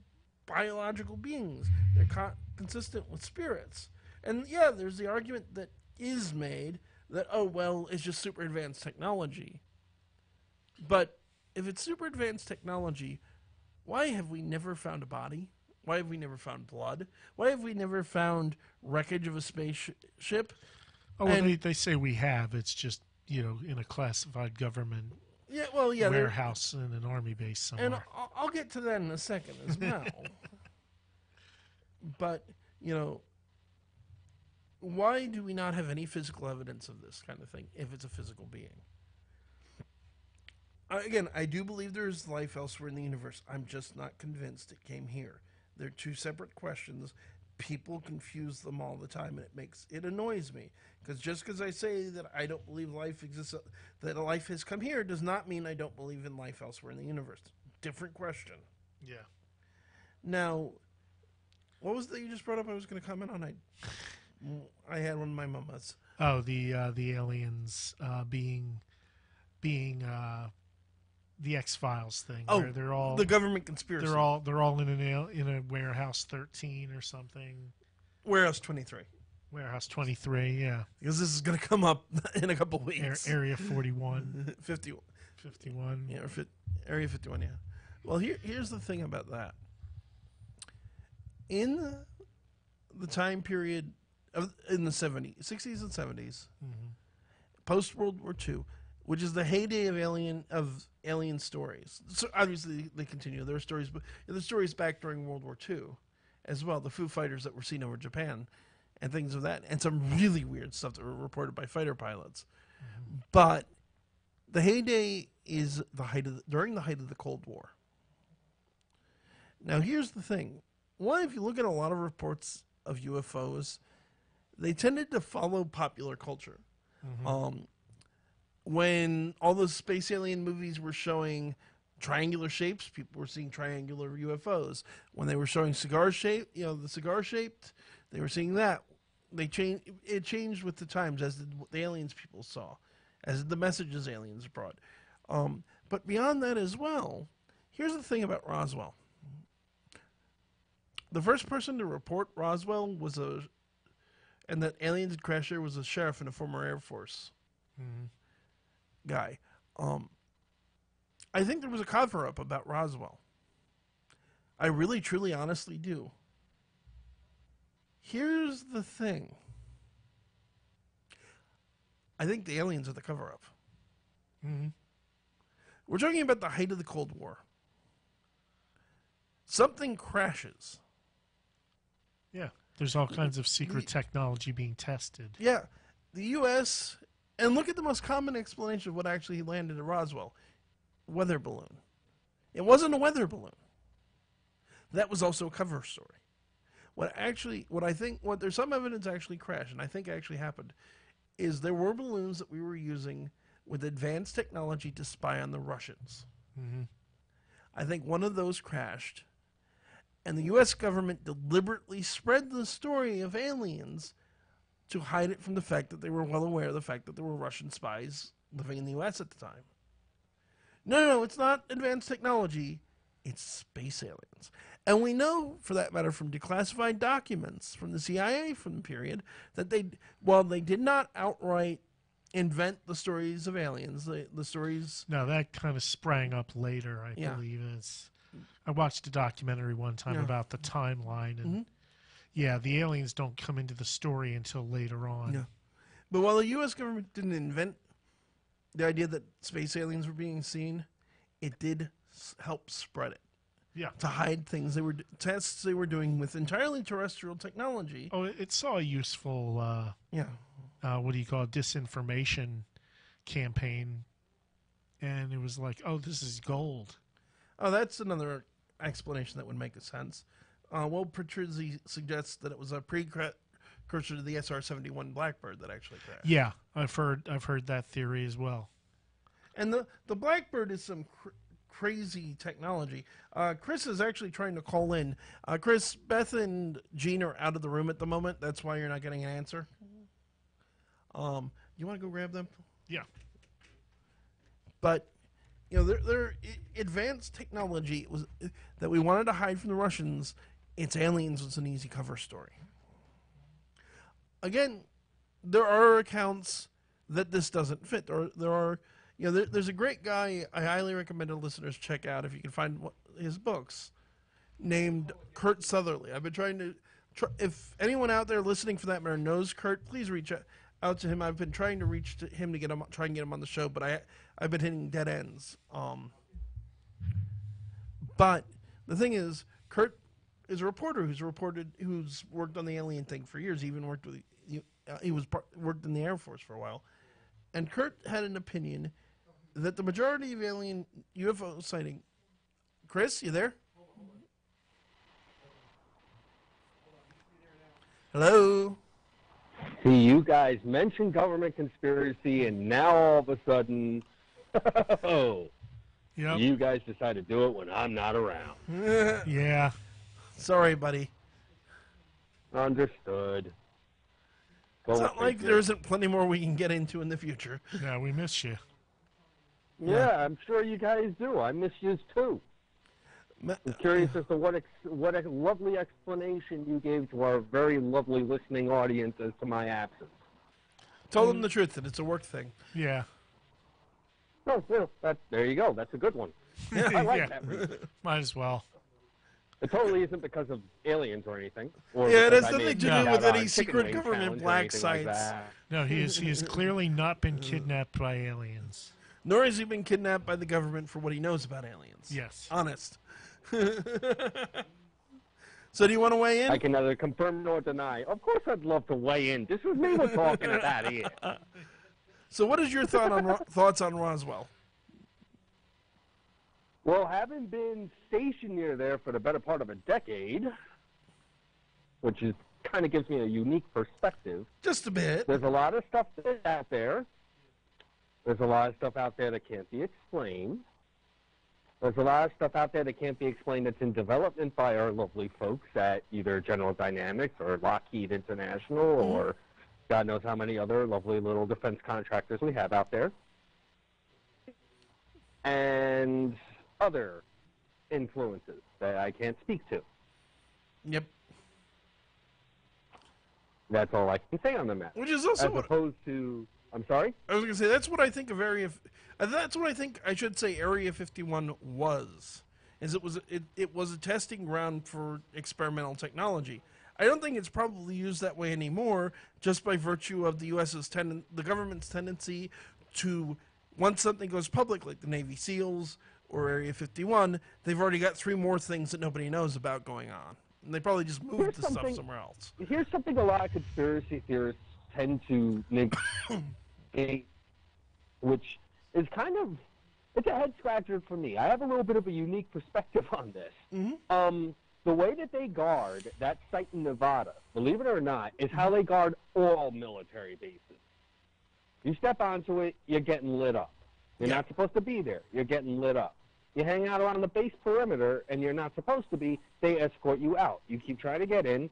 biological beings. They're consistent with spirits. And yeah, there's the argument that is made that, oh, well, it's just super advanced technology. But if it's super advanced technology, why have we never found a body? Why have we never found blood? Why have we never found wreckage of a spaceship? Oh, well, they say we have. It's just, in a classified government warehouse in an army base somewhere. And I'll get to that in a second as well. But, why do we not have any physical evidence of this kind of thing if it's a physical being? Again, I do believe there is life elsewhere in the universe. I'm just not convinced it came here. They're two separate questions. People confuse them all the time, and it annoys me. Because I say that I don't believe life exists, that life has come here, does not mean I don't believe in life elsewhere in the universe. Different question. Yeah. Now, what was that you just brought up I was going to comment on? I had one of my mamas. Oh, the aliens being the X-Files thing. Oh, where they're all the government conspiracy. They're all in a warehouse 13 or something. Warehouse 23. Warehouse 23, yeah. Because this is going to come up in a couple weeks. Area 41. 51. 51. Yeah, Area 51, yeah. Well, here's the thing about that. In the time period in the 60s and 70s, post-World War II, which is the heyday of alien stories. So obviously they continue. There are stories, but the stories back during World War II as well. The Foo Fighters that were seen over Japan and things of that, and some really weird stuff that were reported by fighter pilots. But the heyday is during the height of the Cold War. Now here's the thing. One, if you look at a lot of reports of UFOs, they tended to follow popular culture. When all those space alien movies were showing triangular shapes, people were seeing triangular UFOs. When they were showing cigar shape, the cigar shaped, they were seeing that. It changed with the times, as did the aliens people saw, as did the messages aliens brought. But beyond that as well, here's the thing about Roswell. The first person to report Roswell and that aliens had crashed there was a sheriff in a former Air Force guy. I think there was a cover-up about Roswell. I really, truly, honestly do. Here's the thing. I think the aliens are the cover-up. We're talking about the height of the Cold War. Something crashes. Yeah, there's all kinds of secret technology being tested. Yeah, the U.S., and look at the most common explanation of what actually landed at Roswell. Weather balloon. It wasn't a weather balloon. That was also a cover story. what I think, what there's some evidence actually crashed, and I think actually happened, is there were balloons that we were using with advanced technology to spy on the Russians. Mm-hmm. I think one of those crashed, and the U.S. government deliberately spread the story of aliens to hide it from the fact that they were well aware of the fact that there were Russian spies living in the U.S. at the time. No, it's not advanced technology. It's space aliens. And we know, for that matter, from declassified documents from the CIA from the period, that while they did not outright invent the stories of aliens, the stories... No, that kind of sprang up later, I believe. I watched a documentary one time about the timeline, and yeah, the aliens don't come into the story until later on. Yeah. But while the U.S. government didn't invent the idea that space aliens were being seen, it did help spread it. Yeah. To hide things tests they were doing with entirely terrestrial technology. Oh, it saw a useful, what do you call it, disinformation campaign, and it was like, oh, this is gold. Oh, that's another explanation that would make sense. Will Patrizzi suggests that it was a precursor to the SR-71 Blackbird that actually crashed. Yeah, I've heard that theory as well. And the Blackbird is some crazy technology. Chris is actually trying to call in. Chris, Beth and Gene are out of the room at the moment. That's why you're not getting an answer. You want to go grab them? Yeah. But they're advanced technology that we wanted to hide from the Russians. It's aliens was an easy cover story. Again, there are accounts that this doesn't fit. There are, there's a great guy I highly recommend our listeners check out if you can find his books, named Kurt Sutherly. I've been trying to, if anyone out there listening for that matter knows Kurt, please reach out to him. I've been trying to reach to him to try and get him on the show, but I've been hitting dead ends. But the thing is, Kurt is a reporter who's worked on the alien thing for years. He even worked with worked in the Air Force for a while, and Kurt had an opinion that the majority of alien UFO sighting. Chris, you there? Hello. See, you guys mentioned government conspiracy, and now all of a sudden, you guys decide to do it when I'm not around. Yeah. Sorry, buddy. Understood. It's not like there isn't plenty more we can get into in the future. Yeah, we miss you. Yeah, I'm sure you guys do. I miss you too. I'm curious as to what a lovely explanation you gave to our very lovely listening audience as to my absence. Tell them the truth that it's a work thing. Yeah. Oh, well, there you go. That's a good one. I like that reason. Might as well. It totally isn't because of aliens or anything. Or it has nothing to do with any secret government black sites. Like no, he has clearly not been kidnapped by aliens. Nor has he been kidnapped by the government for what he knows about aliens. Yes. Honest. So do you want to weigh in? I can neither confirm nor deny. Of course I'd love to weigh in. This is me we're talking about here. So what is your thoughts on Roswell? Well, having been stationed near there for the better part of a decade, which is kind of gives me a unique perspective. Just a bit. There's a lot of stuff out there. There's a lot of stuff out there that can't be explained. There's a lot of stuff out there that can't be explained that's in development by our lovely folks at either General Dynamics or Lockheed International or God knows how many other lovely little defense contractors we have out there. And other influences that I can't speak to. Yep. That's all I can say on the matter. Which is also as opposed to, I'm sorry? I was going to say, that's what I think of that's what I think I should say Area 51 was. It was a testing ground for experimental technology. I don't think it's probably used that way anymore, just by virtue of the U.S.'s the government's tendency to, once something goes public, like the Navy SEALs or Area 51, they've already got 3 more things that nobody knows about going on. And they probably just moved the stuff somewhere else. Here's something a lot of conspiracy theorists tend to negate, which is kind of, it's a head scratcher for me. I have a little bit of a unique perspective on this. the way that they guard that site in Nevada, believe it or not, is how they guard all military bases. You step onto it, you're getting lit up. You're not supposed to be there. You're getting lit up. You hang out around the base perimeter, and you're not supposed to be. They escort you out. You keep trying to get in,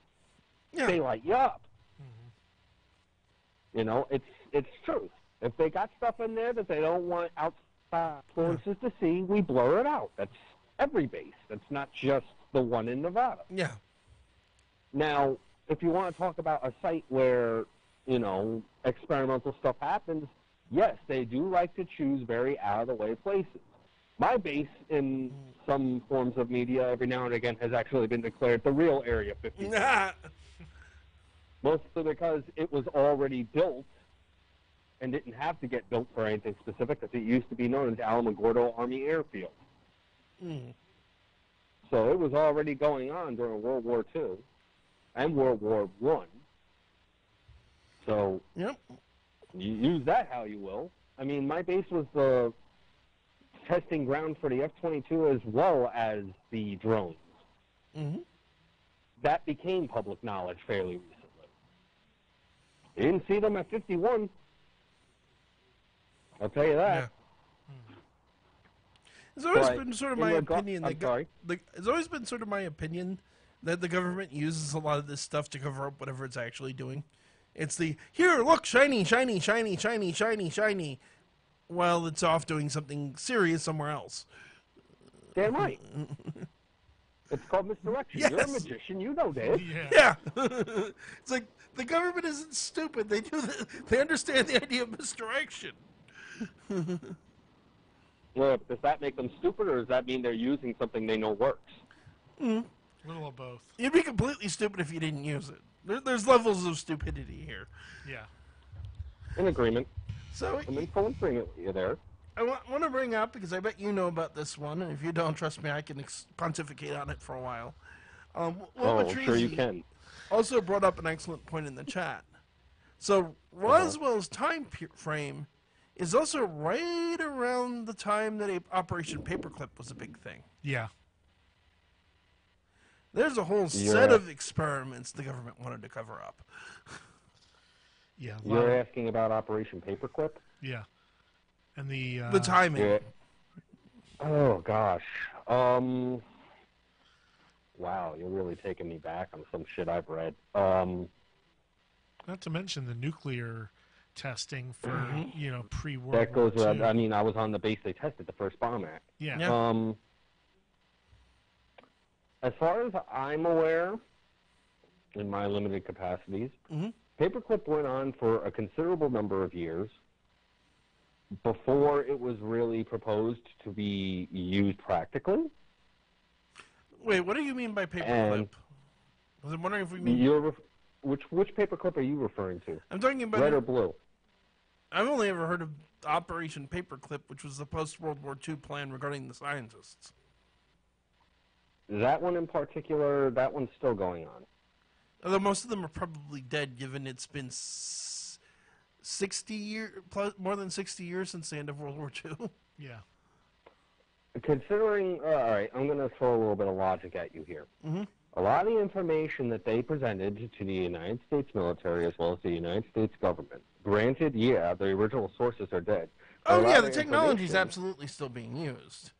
they light you up. You know, it's truth. If they got stuff in there that they don't want outside influences to see, we blur it out. That's every base. That's not just the one in Nevada. Yeah. Now, if you want to talk about a site where, you know, experimental stuff happens, yes, they do like to choose very out-of-the-way places. My base in some forms of media every now and again has actually been declared the real Area 51. Mostly because it was already built and didn't have to get built for anything specific, because it used to be known as Alamogordo Army Airfield. So it was already going on during World War II and World War I. So you use that how you will. I mean, my base was the testing ground for the F-22 as well as the drones. That became public knowledge fairly recently. You didn't see them at 51. I'll tell you that. It's always been sort of my opinion. It's always been sort of my opinion that the government uses a lot of this stuff to cover up whatever it's actually doing. It's the, here, look, shiny, shiny, shiny, shiny, shiny, shiny, while it's off doing something serious somewhere else. Damn right. It's called misdirection. Yes. You're a magician. You know this. Yeah. It's like, the government isn't stupid. They understand the idea of misdirection. Well, does that make them stupid, or does that mean they're using something they know works? A little of both. You'd be completely stupid if you didn't use it. There's levels of stupidity here. Yeah. In agreement. So I'm in full agreement with you there. I want to bring up, because I bet you know about this one, and if you don't, trust me, I can pontificate on it for a while. Sure you can. Also brought up an excellent point in the chat. So Roswell's time frame is also right around the time that Operation Paperclip was a big thing. Yeah. There's a whole set of experiments the government wanted to cover up. Yeah. You're asking about Operation Paperclip? Yeah. And the timing. Yeah. Oh, gosh. Wow, you're really taking me back on some shit I've read. Not to mention the nuclear testing for, pre-World That goes War II. I mean, I was on the base they tested the first bomb at. Yeah. As far as I'm aware, in my limited capacities, Paperclip went on for a considerable number of years before it was really proposed to be used practically. Wait, what do you mean by Paperclip? I was wondering if we mean... Which Paperclip are you referring to? I'm talking about... Red or blue? I've only ever heard of Operation Paperclip, which was the post-World War II plan regarding the scientists. That one in particular, that one's still going on. Although most of them are probably dead, given it's been more than 60 years since the end of World War II. Yeah. Considering, all right, I'm going to throw a little bit of logic at you here. A lot of the information that they presented to the United States military as well as the United States government, granted, the original sources are dead. Oh, yeah, the technology is absolutely still being used.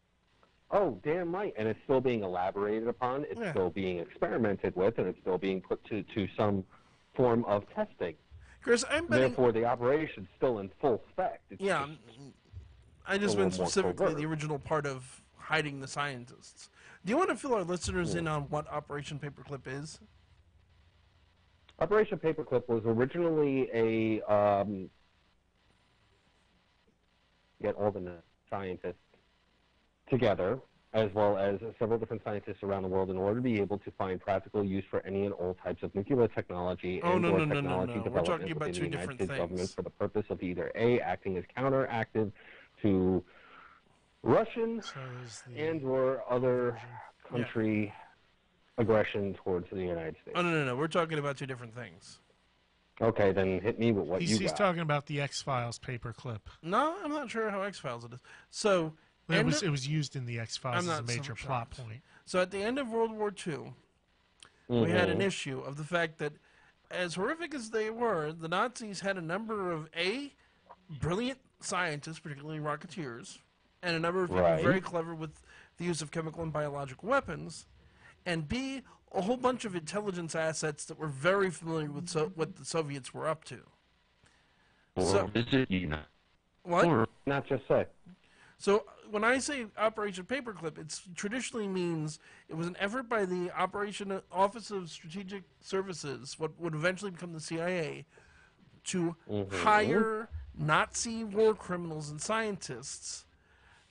Oh, damn right, and it's still being elaborated upon, it's still being experimented with, and it's still being put to some form of testing. Chris, I'm betting... Therefore, the operation's still in full spec. I just meant specifically the original part of hiding the scientists. Do you want to fill our listeners in on what Operation Paperclip is? Operation Paperclip was originally a get all the scientists together, as well as several different scientists around the world, in order to be able to find practical use for any and all types of nuclear technology technology development We're talking about within two the United different States things. government for the purpose of either A, acting as counteractive to Russian and or other country aggression towards the United States. Oh, no. We're talking about two different things. Okay, then hit me with what you got. He's talking about the X-Files paperclip. No, I'm not sure how X-Files it is. So, Well, it was used in the X-Files as a not so major plot shocked. point. So at the end of World War II, we had an issue of the fact that, as horrific as they were, the Nazis had a number of brilliant scientists, particularly rocketeers, and a number of people very clever with the use of chemical and biological weapons, and B, a whole bunch of intelligence assets that were very familiar with what the Soviets were up to. Or is it you know? What? Or Not just say. So when I say Operation Paperclip, it traditionally means it was an effort by the Office of Strategic Services, what would eventually become the CIA, to hire Nazi war criminals and scientists.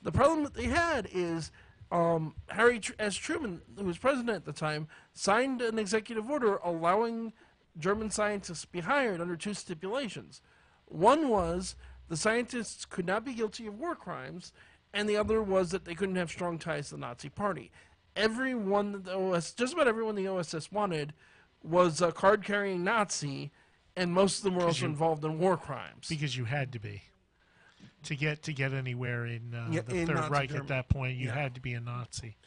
The problem that they had is Harry S. Truman, who was president at the time, signed an executive order allowing German scientists to be hired under two stipulations. One was the scientists could not be guilty of war crimes, and the other was that they couldn't have strong ties to the Nazi Party. Just about everyone the OSS wanted was a card-carrying Nazi, and most of them were also involved in war crimes. Because you had to be. To get anywhere in the Third Nazi Reich Germany. at that point, you had to be a Nazi.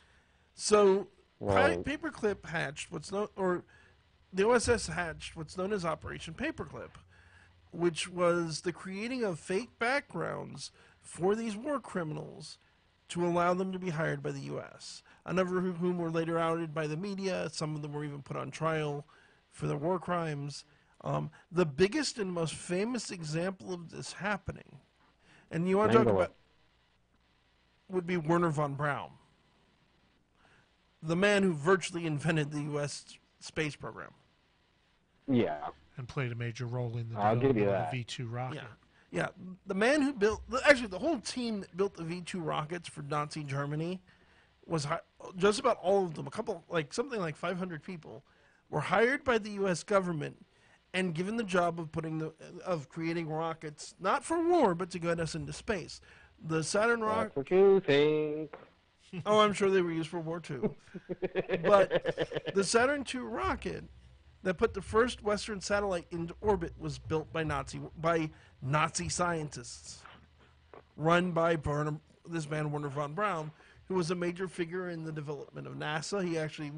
So, Wow. Paperclip hatched the OSS hatched what's known as Operation Paperclip, which was the creating of fake backgrounds for these war criminals to allow them to be hired by the U.S. A number of whom were later outed by the media. Some of them were even put on trial for their war crimes. The biggest and most famous example of this happening, and you want to talk about, would be Werner von Braun, the man who virtually invented the U.S. space program. Yeah. And played a major role in the I'll give you development of that. the V-2 rocket. Yeah. The man who built, actually the whole team that built the V-2 rockets for Nazi Germany was just about all of them, something like 500 people, were hired by the U.S. government and given the job of creating rockets, not for war, but to get us into space. The Saturn rocket. That's what you think. Oh, I'm sure they were used for war too. But the Saturn II rocket that put the first Western satellite into orbit was built by Nazi scientists, run by this man Werner von Braun, who was a major figure in the development of NASA. He actually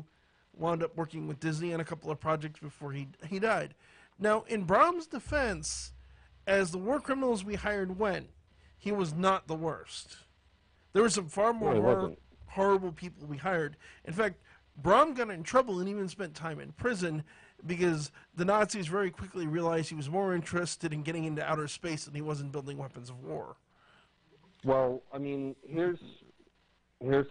wound up working with Disney on a couple of projects before he died. Now, in Braun's defense, as the war criminals we hired went, he was not the worst. There were some far more horrible people we hired. In fact, Braun got in trouble and even spent time in prison because the Nazis very quickly realized he was more interested in getting into outer space than he was in building weapons of war. Well, I mean, here's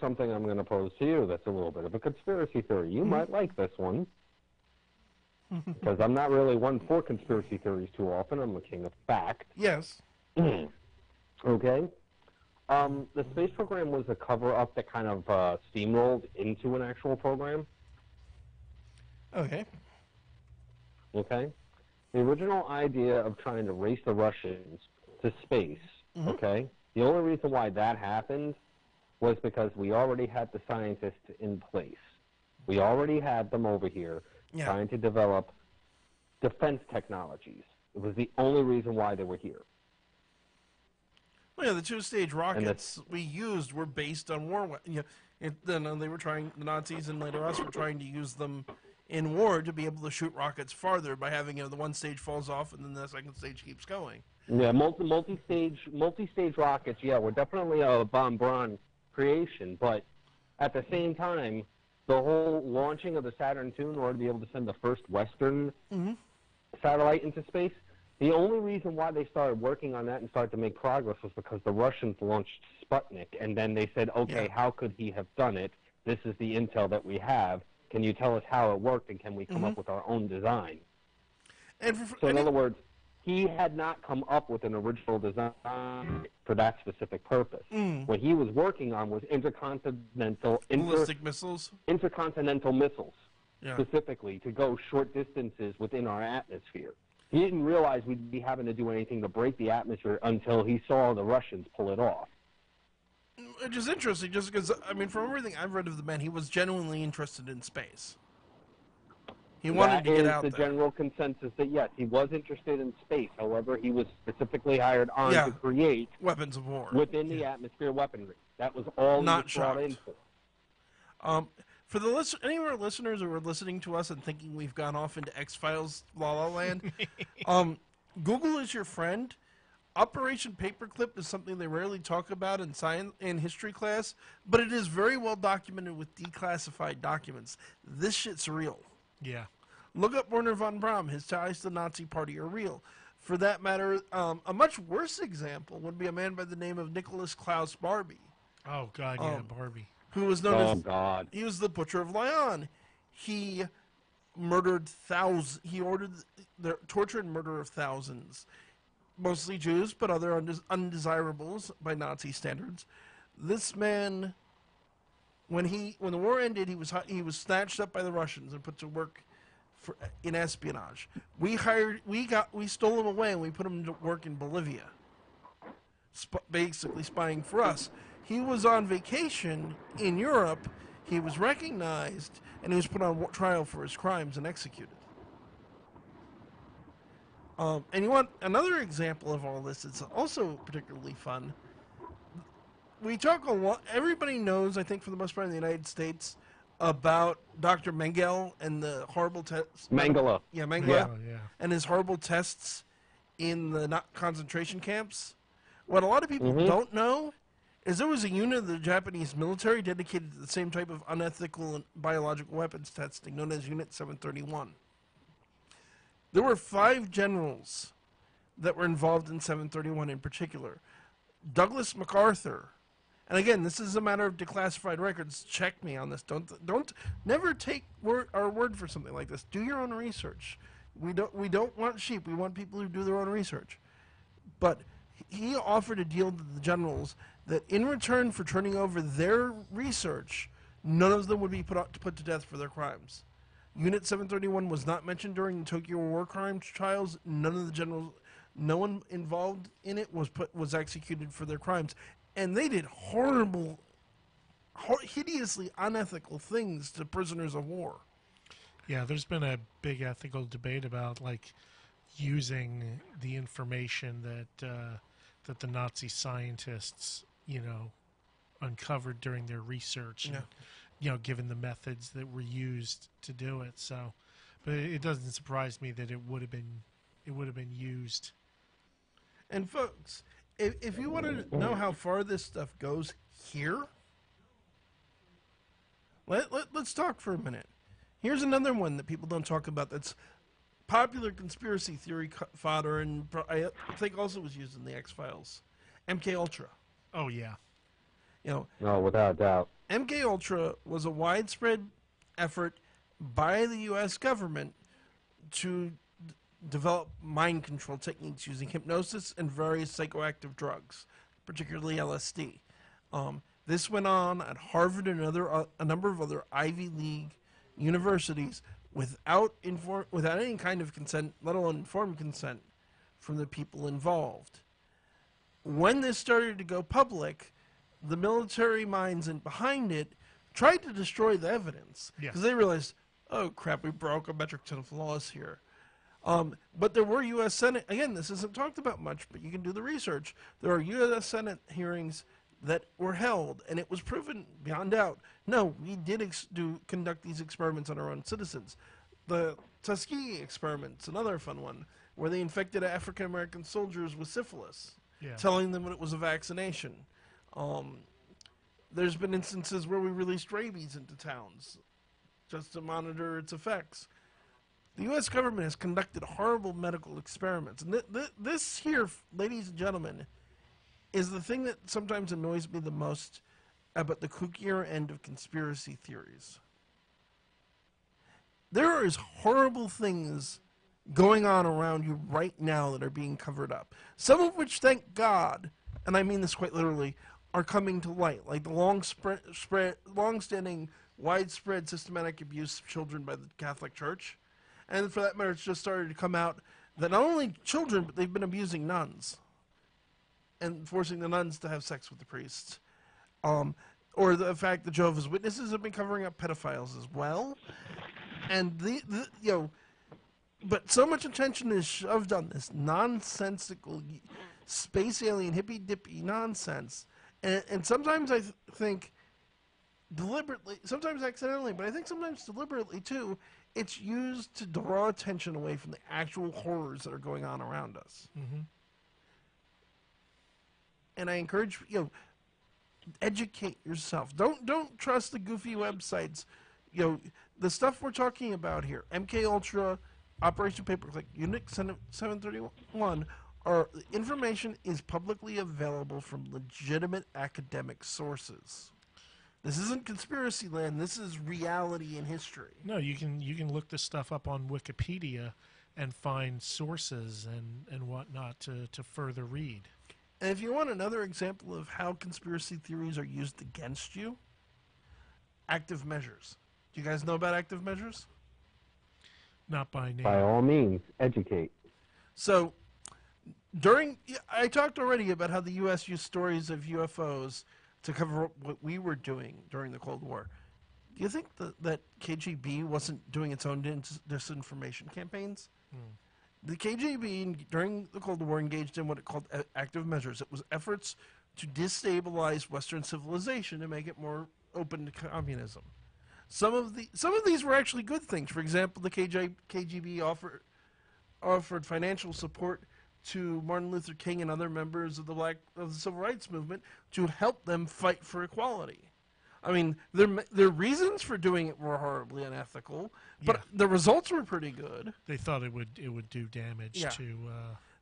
something I'm going to pose to you that's a little bit of a conspiracy theory. You might like this one, because I'm not really one for conspiracy theories too often. I'm a king of fact. Yes. Okay? The space program was a cover-up that kind of steamrolled into an actual program. Okay. Okay? The original idea of trying to race the Russians to space, okay? The only reason why that happened was because we already had the scientists in place. We already had them over here trying to develop defense technologies. It was the only reason why they were here. Well, yeah, the two-stage rockets we used were based on war. The Nazis and later us were trying to use them in war to be able to shoot rockets farther by having the one stage falls off and then the second stage keeps going. Yeah, multi-stage rockets. Yeah, were definitely a von Braun creation, but at the same time, the whole launching of the Saturn II in order to be able to send the first Western satellite into space. The only reason why they started working on that and started to make progress was because the Russians launched Sputnik, and then they said, okay, how could he have done it? This is the intel that we have. Can you tell us how it worked, and can we come up with our own design? So in other words, he had not come up with an original design for that specific purpose. What he was working on was ballistic missiles, intercontinental missiles, specifically to go short distances within our atmosphere. He didn't realize we'd be having to do anything to break the atmosphere until he saw the Russians pull it off. Which is interesting, just because, I mean, from everything I've read of the man, he was genuinely interested in space. He wanted to get out there. That is the general consensus that, yes, he was interested in space. However, he was specifically hired on to create weapons of war within the atmosphere weaponry. That was all he Not was brought in shocked. for. For the any of our listeners who are listening to us and thinking we've gone off into X-Files La La Land, Google is your friend. Operation Paperclip is something they rarely talk about in science in history class, but it is very well documented with declassified documents. This shit's real. Yeah. Look up Werner von Braun. His ties to the Nazi Party are real. For that matter, a much worse example would be a man by the name of Nicholas Klaus Barbie, Oh God, yeah, Barbie. who was known Oh, as God. he was the Butcher of Lyon. He murdered thousands. He ordered the torture and murder of thousands, mostly Jews, but other undesirables by Nazi standards. This man, when the war ended, he was snatched up by the Russians and put to work in espionage. We stole him away and we put him to work in Bolivia, basically spying for us. He was on vacation in Europe. He was recognized and he was put on trial for his crimes and executed. And you want another example of all this? It's also particularly fun. We talk a lot. Everybody knows, I think, for the most part in the United States, about Dr. Mengele and the horrible tests. Mengele. Yeah, Mengele. Yeah. And his horrible tests in the concentration camps. What a lot of people don't know is there was a unit of the Japanese military dedicated to the same type of unethical and biological weapons testing, known as Unit 731. There were 5 generals that were involved in 731 in particular. Douglas MacArthur, and again, this is a matter of declassified records. Check me on this. Don't never take our word for something like this. Do your own research. We don't want sheep. We want people who do their own research. But he offered a deal to the generals that in return for turning over their research, none of them would be put to death for their crimes. Unit 731 was not mentioned during the Tokyo War crimes trials. None of the generals, no one involved in it was executed for their crimes, and they did horrible, hideously unethical things to prisoners of war. Yeah, there's been a big ethical debate about like using the information that the Nazi scientists, uncovered during their research. And, given the methods that were used to do it. So, but it doesn't surprise me that it would have been used. And folks, if you want to know how far this stuff goes here, let's talk for a minute. Here's another one that people don't talk about that's popular conspiracy theory fodder, and I think also was used in the X-Files. MK Ultra. Oh yeah. No, without a doubt. MK Ultra was a widespread effort by the U.S. government to develop mind control techniques using hypnosis and various psychoactive drugs, particularly LSD. This went on at Harvard and a number of other Ivy League universities without any kind of consent, let alone informed consent, from the people involved. When this started to go public, the military minds behind it tried to destroy the evidence because they realized, oh crap, we broke a metric ton of laws here. But there were U.S. Senate, again, this isn't talked about much, but you can do the research. There are U.S. Senate hearings that were held, and it was proven beyond doubt, no, we did conduct these experiments on our own citizens. The Tuskegee experiment's another fun one, where they infected African-American soldiers with syphilis, telling them it was a vaccination. There's been instances where we released rabies into towns just to monitor its effects. The U.S. government has conducted horrible medical experiments. And this here, ladies and gentlemen, is the thing that sometimes annoys me the most about the kookier end of conspiracy theories. There is horrible things going on around you right now that are being covered up. Some of which, thank God, and I mean this quite literally, are coming to light, like the long-standing, widespread systematic abuse of children by the Catholic Church. And for that matter, it's just started to come out that not only children, but they've been abusing nuns and forcing the nuns to have sex with the priests. Or the fact that Jehovah's Witnesses have been covering up pedophiles as well. And but so much attention is shoved on this nonsensical space alien hippy dippy nonsense, And sometimes I think deliberately, sometimes accidentally, but I think sometimes deliberately too, it's used to draw attention away from the actual horrors that are going on around us. Mm-hmm. And I encourage educate yourself. Don't trust the goofy websites. The stuff we're talking about here, MK Ultra, Operation Paperclip, Unix 731, information is publicly available from legitimate academic sources. This isn't conspiracy land. This is reality in history. No, you can look this stuff up on Wikipedia and find sources and whatnot to further read. And if you want another example of how conspiracy theories are used against you, active measures. Do you guys know about active measures? Not by name. By all means, educate. So, I talked already about how the U.S. used stories of UFOs to cover up what we were doing during the Cold War. Do you think that KGB wasn't doing its own disinformation campaigns? The KGB, during the Cold War, engaged in what it called active measures. It was efforts to destabilize Western civilization and make it more open to communism. Some of these were actually good things. For example, the KGB offered financial support to Martin Luther King and other members of the civil rights movement to help them fight for equality. I mean, their reasons for doing it were horribly unethical, but the results were pretty good. They thought it would do damage to.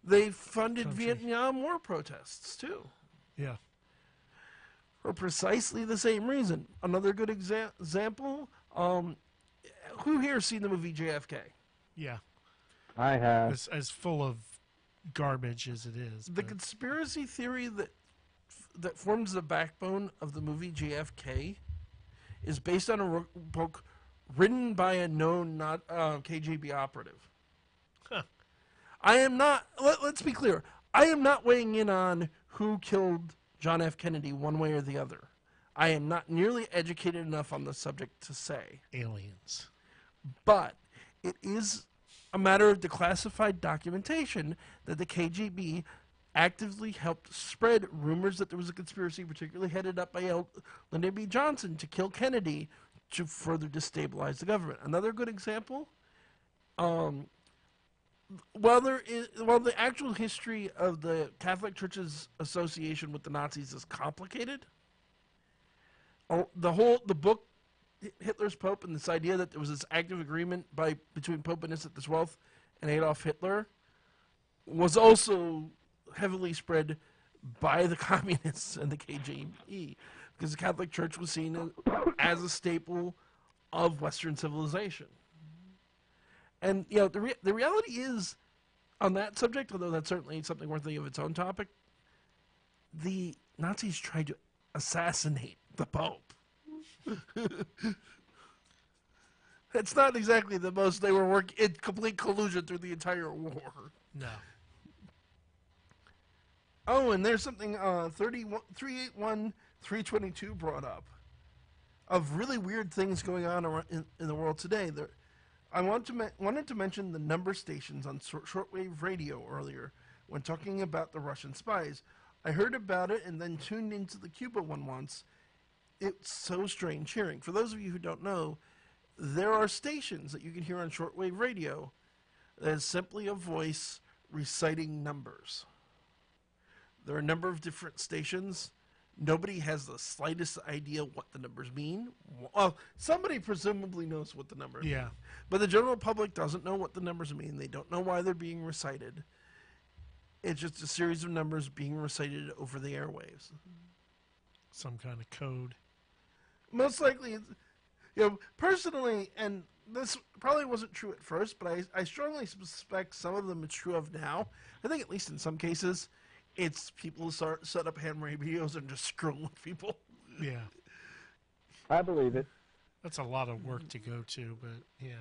They funded country. Vietnam War protests too. Yeah. For precisely the same reason. Another good example. Who here has seen the movie JFK? Yeah. I have. As full of garbage as it is. The conspiracy theory that forms the backbone of the movie JFK is based on a book written by a known KGB operative. Huh. I am not. Let's be clear. I am not weighing in on who killed John F. Kennedy one way or the other. I am not nearly educated enough on the subject to say. Aliens. But it is a matter of declassified documentation that the KGB actively helped spread rumors that there was a conspiracy, particularly headed up by Lyndon B. Johnson, to kill Kennedy to further destabilize the government. Another good example, while the actual history of the Catholic Church's association with the Nazis is complicated, the book Hitler's Pope and this idea that there was this active agreement between Pope Innocent XII and Adolf Hitler was also heavily spread by the communists and the KGB, because the Catholic Church was seen as a staple of Western civilization. And the reality is, on that subject, although that's certainly something worthy of its own topic, the Nazis tried to assassinate the Pope. It's not exactly the most. They were working in complete collusion through the entire war. No. Oh, and there's something 322 brought up of really weird things going on around in the world today. I wanted to mention the number stations on shortwave radio earlier when talking about the Russian spies. I heard about it and then tuned into the Cuba one once. It's so strange hearing. For those of you who don't know, there are stations that you can hear on shortwave radio that is simply a voice reciting numbers. There are a number of different stations. Nobody has the slightest idea what the numbers mean. Well, somebody presumably knows what the numbers mean. But the general public doesn't know what the numbers mean. They don't know why they're being recited. It's just a series of numbers being recited over the airwaves. Some kind of code. Most likely, personally, and this probably wasn't true at first, but I strongly suspect some of them it's true of now. I think at least in some cases, it's people who set up ham radios and just scroll with people. Yeah. I believe it. That's a lot of work to go to, but yeah.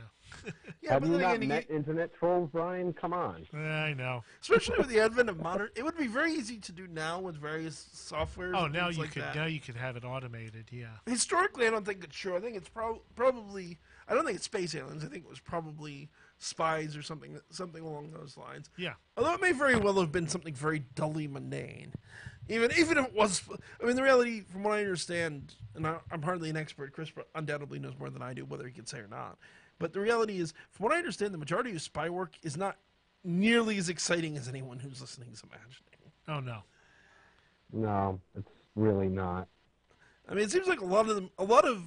Have you not met internet trolls, Brian? Come on. I know. Especially with the advent of modern, it would be very easy to do now with various softwares. Oh, and now things you like could that. now you could have it automated. Yeah. Historically, I don't think it's true. I think it's probably. I don't think it's space aliens. I think it was probably spies or something along those lines. Yeah. Although it may very well have been something very dully mundane. Even if it was, I mean, the reality, from what I understand, and I'm hardly an expert, Chris undoubtedly knows more than I do, whether he can say or not. But the reality is, from what I understand, the majority of spy work is not nearly as exciting as anyone who's listening is imagining. Oh, no. No, it's really not. I mean, it seems like a lot of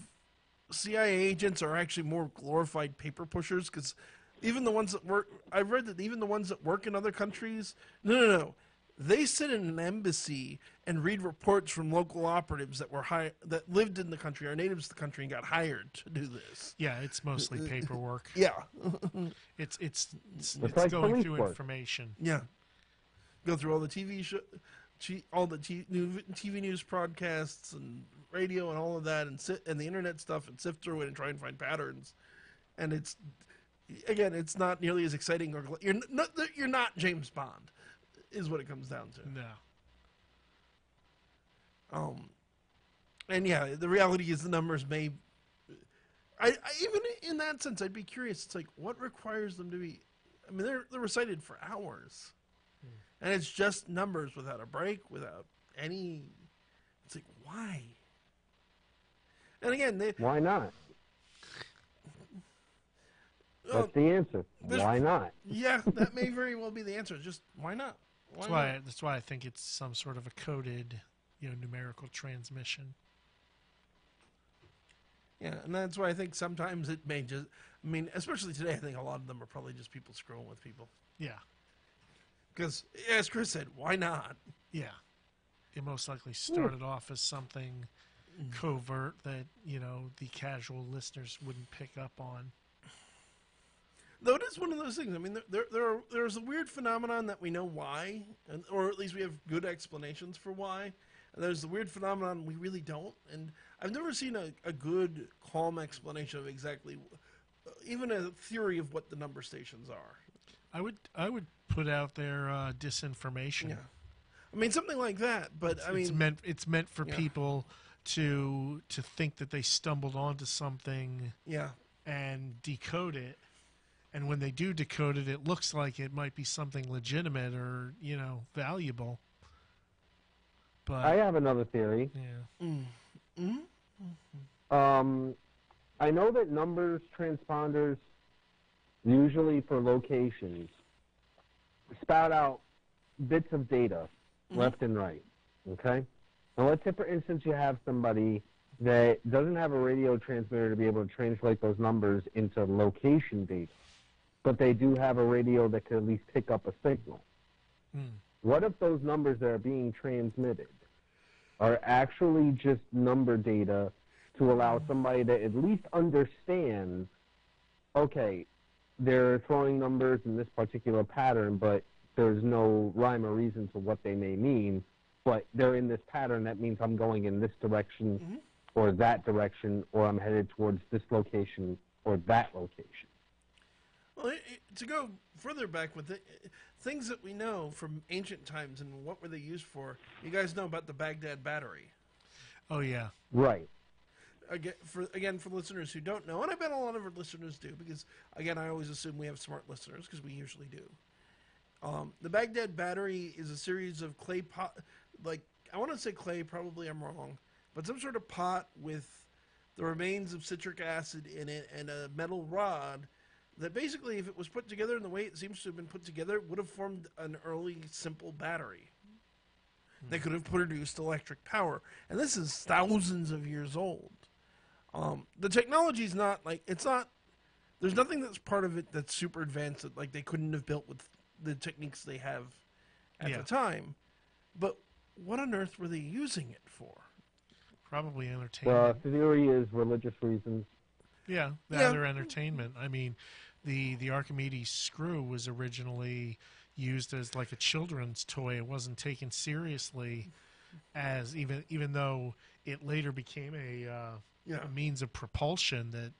CIA agents are actually more glorified paper pushers, because even the ones that work, I've read that even the ones that work in other countries, no. They sit in an embassy and read reports from local operatives that were that lived in the country, are natives of the country, and got hired to do this. Yeah, it's mostly paperwork. Yeah, It's like going police through work. information. yeah. Go through all the TV all the TV news broadcasts and radio and all of that, and the internet stuff, and sift through it and try and find patterns. And it's not nearly as exciting. Or you're not James Bond, is what it comes down to. No. And yeah, the reality is the numbers may. I even in that sense, I'd be curious. It's like, what requires them to be? I mean, they're recited for hours, and it's just numbers without a break, without any. It's like, why? And again, Why not? That's the answer. Why not? Yeah, that may very well be the answer. Just why not? That's why I think it's some sort of a coded, numerical transmission. Yeah, and that's why I think sometimes it may just. I mean, especially today, I think a lot of them are probably just people screwing with people. Yeah. Because, as Chris said, why not? Yeah. It most likely started off as something covert that, the casual listeners wouldn't pick up on. Though it is one of those things. I mean, there's a weird phenomenon that we know why, or at least we have good explanations for why. And there's the weird phenomenon we really don't. And I've never seen a good, calm explanation of exactly, even a theory of what the number stations are. I would put out there disinformation. Yeah. I mean, something like that. But it's meant for people to think that they stumbled onto something. Yeah. And decode it. And when they do decode it, it looks like it might be something legitimate or, valuable. But I have another theory. Yeah. I know that numbers transponders, usually for locations, spout out bits of data left and right. Okay? Now, let's say, for instance, you have somebody that doesn't have a radio transmitter to be able to translate those numbers into location data, but they do have a radio that could at least pick up a signal. What if those numbers that are being transmitted are actually just number data to allow somebody to at least understand, okay, they're throwing numbers in this particular pattern, but there's no rhyme or reason to what they may mean, but they're in this pattern, that means I'm going in this direction or that direction, or I'm headed towards this location or that location. Well, to go further back with it, things that we know from ancient times and what were they used for, you guys know about the Baghdad battery. Oh, yeah. Right. Again, for listeners who don't know, and I bet a lot of our listeners do, because, again, I always assume we have smart listeners, because we usually do. The Baghdad battery is a series of clay pot, I want to say clay, probably I'm wrong, but some sort of pot with the remains of citric acid in it and a metal rod that basically, if it was put together in the way it seems to have been put together, would have formed an early simple battery that could have produced electric power. And this is thousands of years old. The technology is not there's nothing that's part of it that's super advanced that they couldn't have built with the techniques they have at the time. But what on earth were they using it for? Probably entertainment. The theory is religious reasons. Yeah, other entertainment. I mean, the Archimedes screw was originally used as like a children's toy. It wasn't taken seriously as even though it later became a means of propulsion that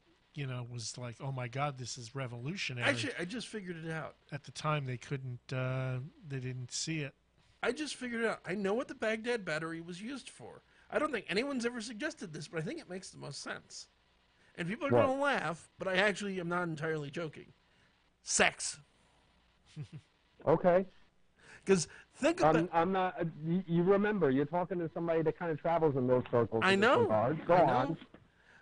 was like, oh my God, this is revolutionary. Actually, I just figured it out. At the time, they couldn't, they didn't see it. I just figured it out. I know what the Baghdad battery was used for. I don't think anyone's ever suggested this, but I think it makes the most sense. And people are going to laugh, but I actually am not entirely joking. Sex. Okay. Because think about I'm not. You remember, you're talking to somebody that kind of travels in those circles. I in this know. regard. Go I know. on.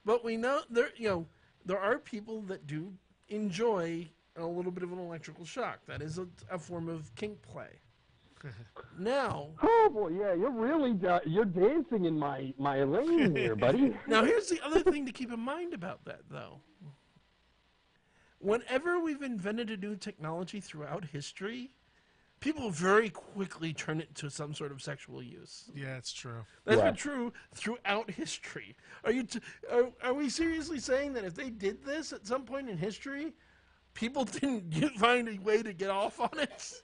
But we know there are people that do enjoy a little bit of an electrical shock. That is a form of kink play. Now, Oh boy, yeah, you're really you're dancing in my lane here, buddy. now here's the other thing to keep in mind about that, though. Whenever we've invented a new technology throughout history, people very quickly turn it to some sort of sexual use. Yeah, it's true. That's Yeah. been true throughout history. Are we seriously saying that if they did this at some point in history, people didn't find a way to get off on it?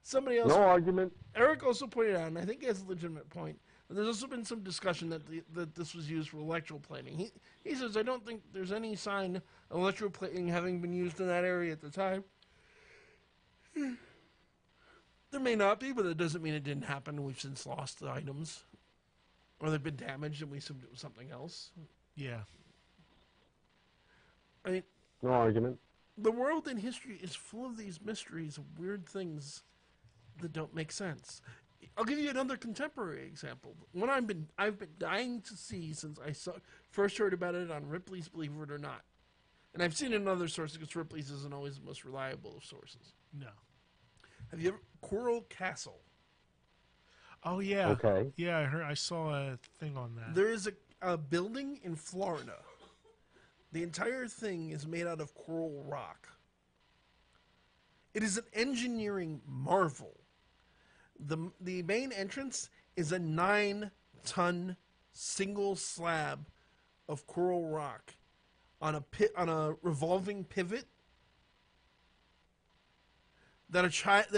Somebody else, No argument. Eric also pointed out, and I think he has a legitimate point, that there's also been some discussion that this was used for electroplating. He says, I don't think there's any sign of electroplating having been used in that area at the time. There may not be, but it doesn't mean it didn't happen. We've since lost the items. Or they've been damaged and we assumed it was something else. Yeah. I mean, No argument. the world in history is full of these mysteries, of weird things that don't make sense. I'll give you another contemporary example. One I've been dying to see since I first heard about it on Ripley's Believe It or Not. And I've seen it in other sources because Ripley's isn't always the most reliable of sources. No. Have you ever... Coral Castle. Oh yeah. Okay. Yeah, I saw a thing on that. There is a building in Florida. The entire thing is made out of coral rock. It is an engineering marvel. The main entrance is a 9-ton single slab of coral rock on a revolving pivot that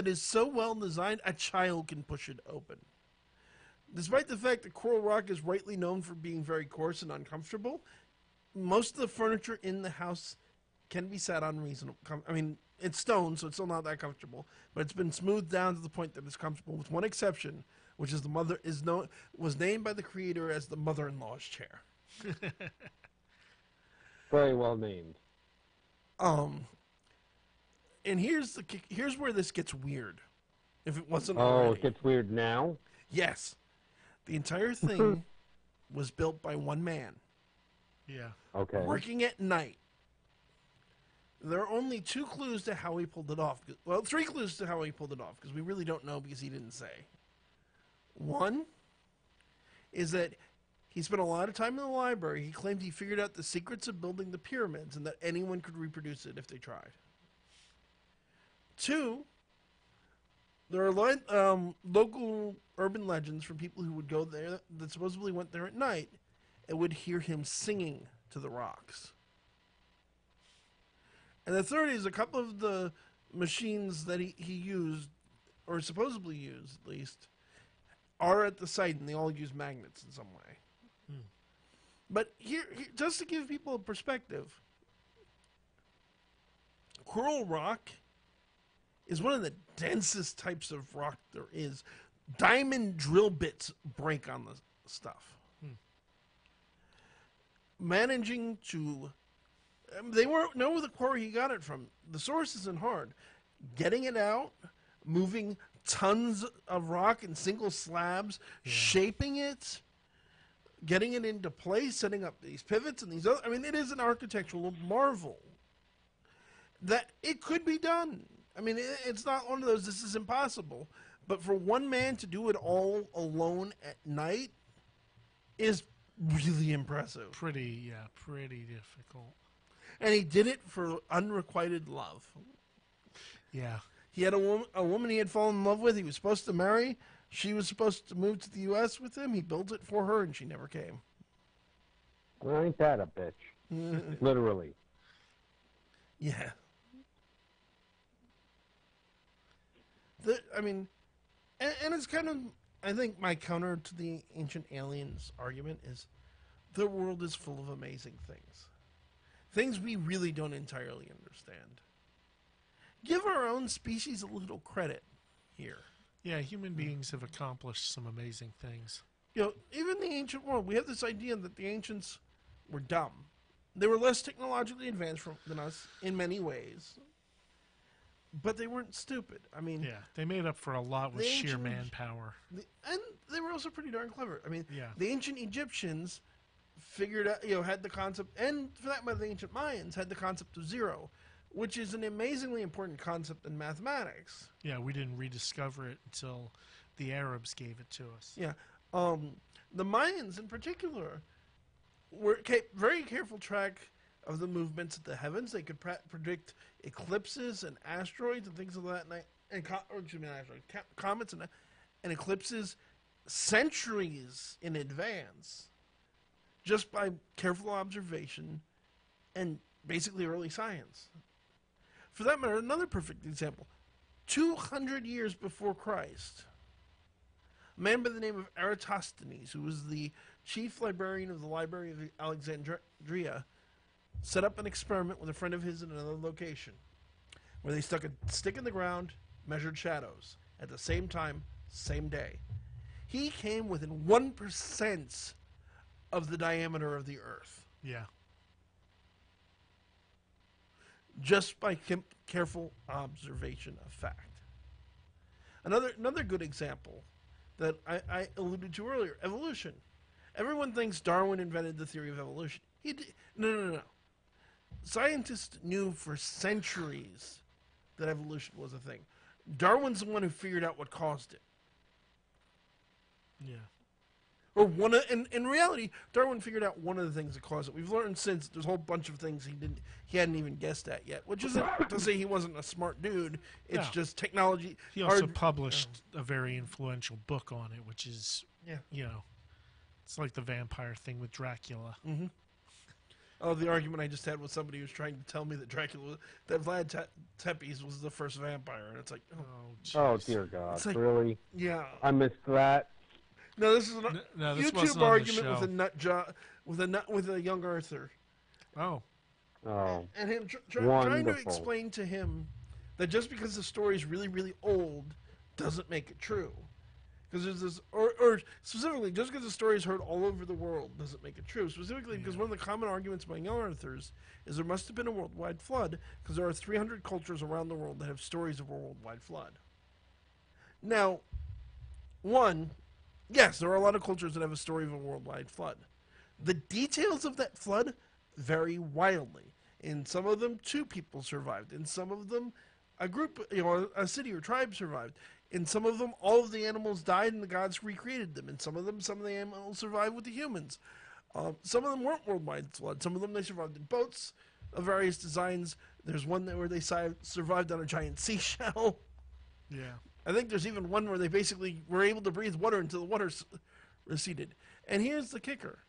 is so well designed a child can push it open. Despite the fact that coral rock is rightly known for being very coarse and uncomfortable, most of the furniture in the house can be sat on reasonable. I mean, it's stone, so it's still not that comfortable, but it's been smoothed down to the point that it's comfortable, with one exception, which is was named by the creator as the mother-in-law's chair. Very well named. And here's where this gets weird. If it wasn't Oh, already. it gets weird now? Yes. The entire thing was built by one man, Yeah. Okay. working at night. There are only 2 clues to how he pulled it off. Well, 3 clues to how he pulled it off, because we really don't know because he didn't say. One is that he spent a lot of time in the library. He claimed he figured out the secrets of building the pyramids and that anyone could reproduce it if they tried. 2, there are local urban legends from people who would go there that supposedly went there at night and would hear him singing to the rocks. And the third is a couple of the machines that he used, or supposedly used at least, are at the site, and they all use magnets in some way. But here, just to give people a perspective, coral rock is one of the densest types of rock there is. Diamond drill bits break on the stuff. Managing to... They weren't know the quarry he got it from. The source isn't hard. Getting it out, moving tons of rock in single slabs, shaping it, getting it into place, setting up these pivots and these other... I mean, it is an architectural marvel. That it could be done. I mean, it's not one of those, this is impossible. But for one man to do it all alone at night is really impressive. Pretty difficult. And he did it for unrequited love. Yeah. He had a woman he had fallen in love with. He was supposed to marry. She was supposed to move to the U.S. with him. He built it for her, and she never came. Well, ain't that a bitch? Literally. Yeah. And it's kind of, I think my counter to the ancient aliens argument is the world is full of amazing things. Things we really don't entirely understand. Give our own species a little credit here. Yeah, human beings have accomplished some amazing things. You know, even the ancient world, we have this idea that the ancients were dumb. They were less technologically advanced than us in many ways. but they weren't stupid. I mean, Yeah, they made up for a lot with The sheer ancient- manpower. and they were also pretty darn clever. I mean, Yeah. the ancient Egyptians figured out, had the concept, and for that matter, the ancient Mayans had the concept of zero, which is an amazingly important concept in mathematics. Yeah, we didn't rediscover it until the Arabs gave it to us. Yeah. The Mayans, in particular, kept very careful track of the movements of the heavens. They could predict eclipses and asteroids and things of that night, comets and eclipses centuries in advance, just by careful observation and basically early science. For that matter, another perfect example: 200 years before Christ, a man by the name of Eratosthenes, who was the chief librarian of the Library of Alexandria, set up an experiment with a friend of his in another location, where they stuck a stick in the ground, measured shadows, at the same time, same day. He came within 1% of the diameter of the Earth, Yeah. just by careful observation of fact. Another good example that I alluded to earlier: evolution. Everyone thinks Darwin invented the theory of evolution. He did. No. Scientists knew for centuries that evolution was a thing. Darwin's the one who figured out what caused it. Yeah. Or in reality, Darwin figured out one of the things that caused it. We've learned since there's a whole bunch of things he hadn't even guessed at yet, which isn't to say he wasn't a smart dude. It's No. just technology. He also published a very influential book on it, which is, it's like the vampire thing with Dracula. Mm-hmm. Oh, the argument I just had with somebody who was trying to tell me that that Vlad Tepes was the first vampire, and it's like, Oh, dear God. It's like- Really? yeah. I missed that. No, this is a No, this YouTube wasn't on the argument show. with a young Arthur, Oh, Oh. and him trying to Wonderful. explain to him that just because the story is really, really old doesn't make it true. Because there's this, or specifically, just because the story is heard all over the world doesn't make it true. Specifically, because one of the common arguments among young Arthurs is there must have been a worldwide flood, because there are 300 cultures around the world that have stories of a worldwide flood. Now, yes, there are a lot of cultures that have a story of a worldwide flood. The details of that flood vary wildly. In some of them, 2 people survived. In some of them, a city or tribe survived. In some of them, all of the animals died and the gods recreated them. In some of them, some of the animals survived with the humans. Some of them weren't worldwide floods. Some of them, they survived in boats of various designs. There's one where they survived on a giant seashell. yeah. I think there's even one where they basically were able to breathe water until the water receded. And here's the kicker.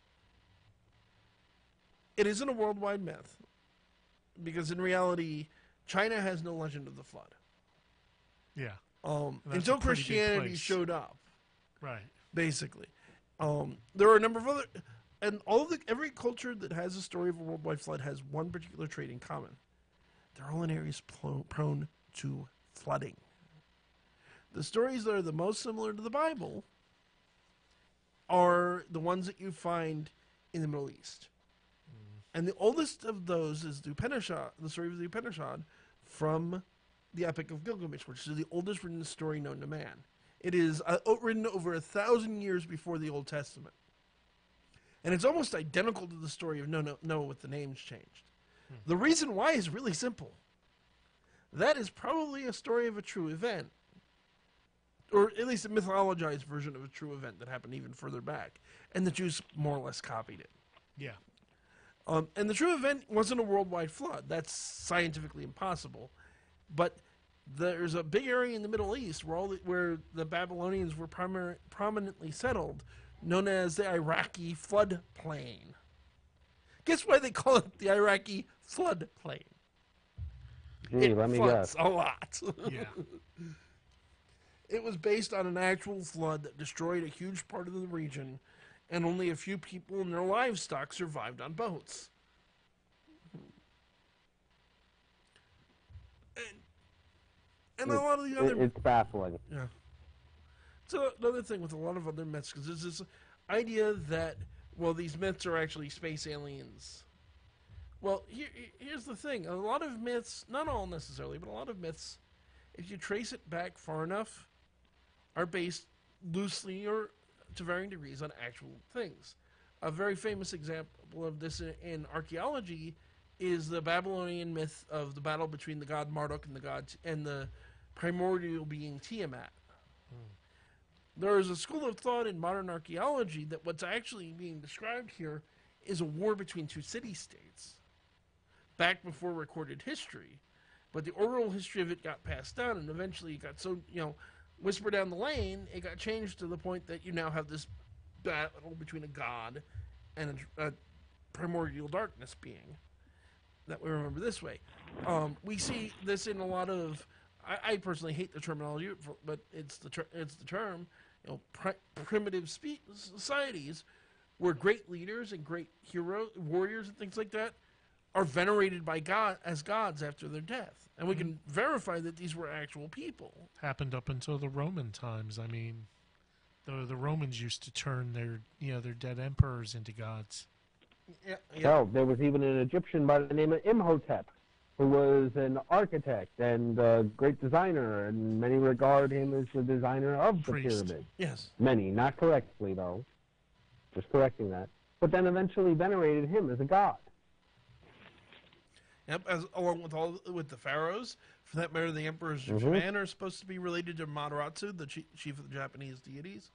It isn't a worldwide myth, because in reality, China has no legend of the flood. Yeah. That's Until a pretty big Christianity place. showed up, Right. basically. There are a number of other, and every culture that has a story of a worldwide flood has one particular trait in common. They're all in areas prone to flooding. The stories that are the most similar to the Bible are the ones that you find in the Middle East. And the oldest of those is the story of the Upanishad from the Epic of Gilgamesh, which is the oldest written story known to man. It is written over 1,000 years before the Old Testament. And it's almost identical to the story of Noah with the names changed. The reason why is really simple. That is probably a story of a true event, or at least a mythologized version of a true event that happened even further back. And the Jews more or less copied it. Yeah. And the true event wasn't a worldwide flood. That's scientifically impossible. But there's a big area in the Middle East where the Babylonians were prominently settled, known as the Iraqi floodplain. Guess why they call it the Iraqi floodplain? Gee, let me floods guess. a lot. Yeah. It was based on an actual flood that destroyed a huge part of the region, and only a few people and their livestock survived on boats. And a lot of the other... It's baffling. Yeah. So another thing with a lot of other myths, because there's this idea that, well, these myths are actually space aliens. Well, here's the thing. A lot of myths, not all necessarily, but a lot of myths if you trace it back far enough, are based loosely or to varying degrees on actual things. A very famous example of this in archaeology is the Babylonian myth of the battle between the god Marduk and the primordial being Tiamat. There is a school of thought in modern archaeology that what's actually being described here is a war between two city-states back before recorded history. But the oral history of it got passed down, and eventually it got so, whispered down the lane, it got changed to the point that you now have this battle between a god and a primordial darkness being that we remember this way. We see this in a lot of... I personally hate the terminology, but it's the term. Primitive societies where great leaders and great heroes, warriors, and things like that are venerated by God as gods after their death, and we can verify that these were actual people. Happened up until the Roman times. I mean, the Romans used to turn their dead emperors into gods. Yeah. Hell, there was even an Egyptian by the name of Imhotep, who was an architect and a great designer, and many regard him as the designer of the pyramid. Yes. Many, not correctly though, just correcting that. But then eventually venerated him as a god. Yep, along with the pharaohs. For that matter, the emperors of Japan are supposed to be related to Amaterasu, the chief of the Japanese deities.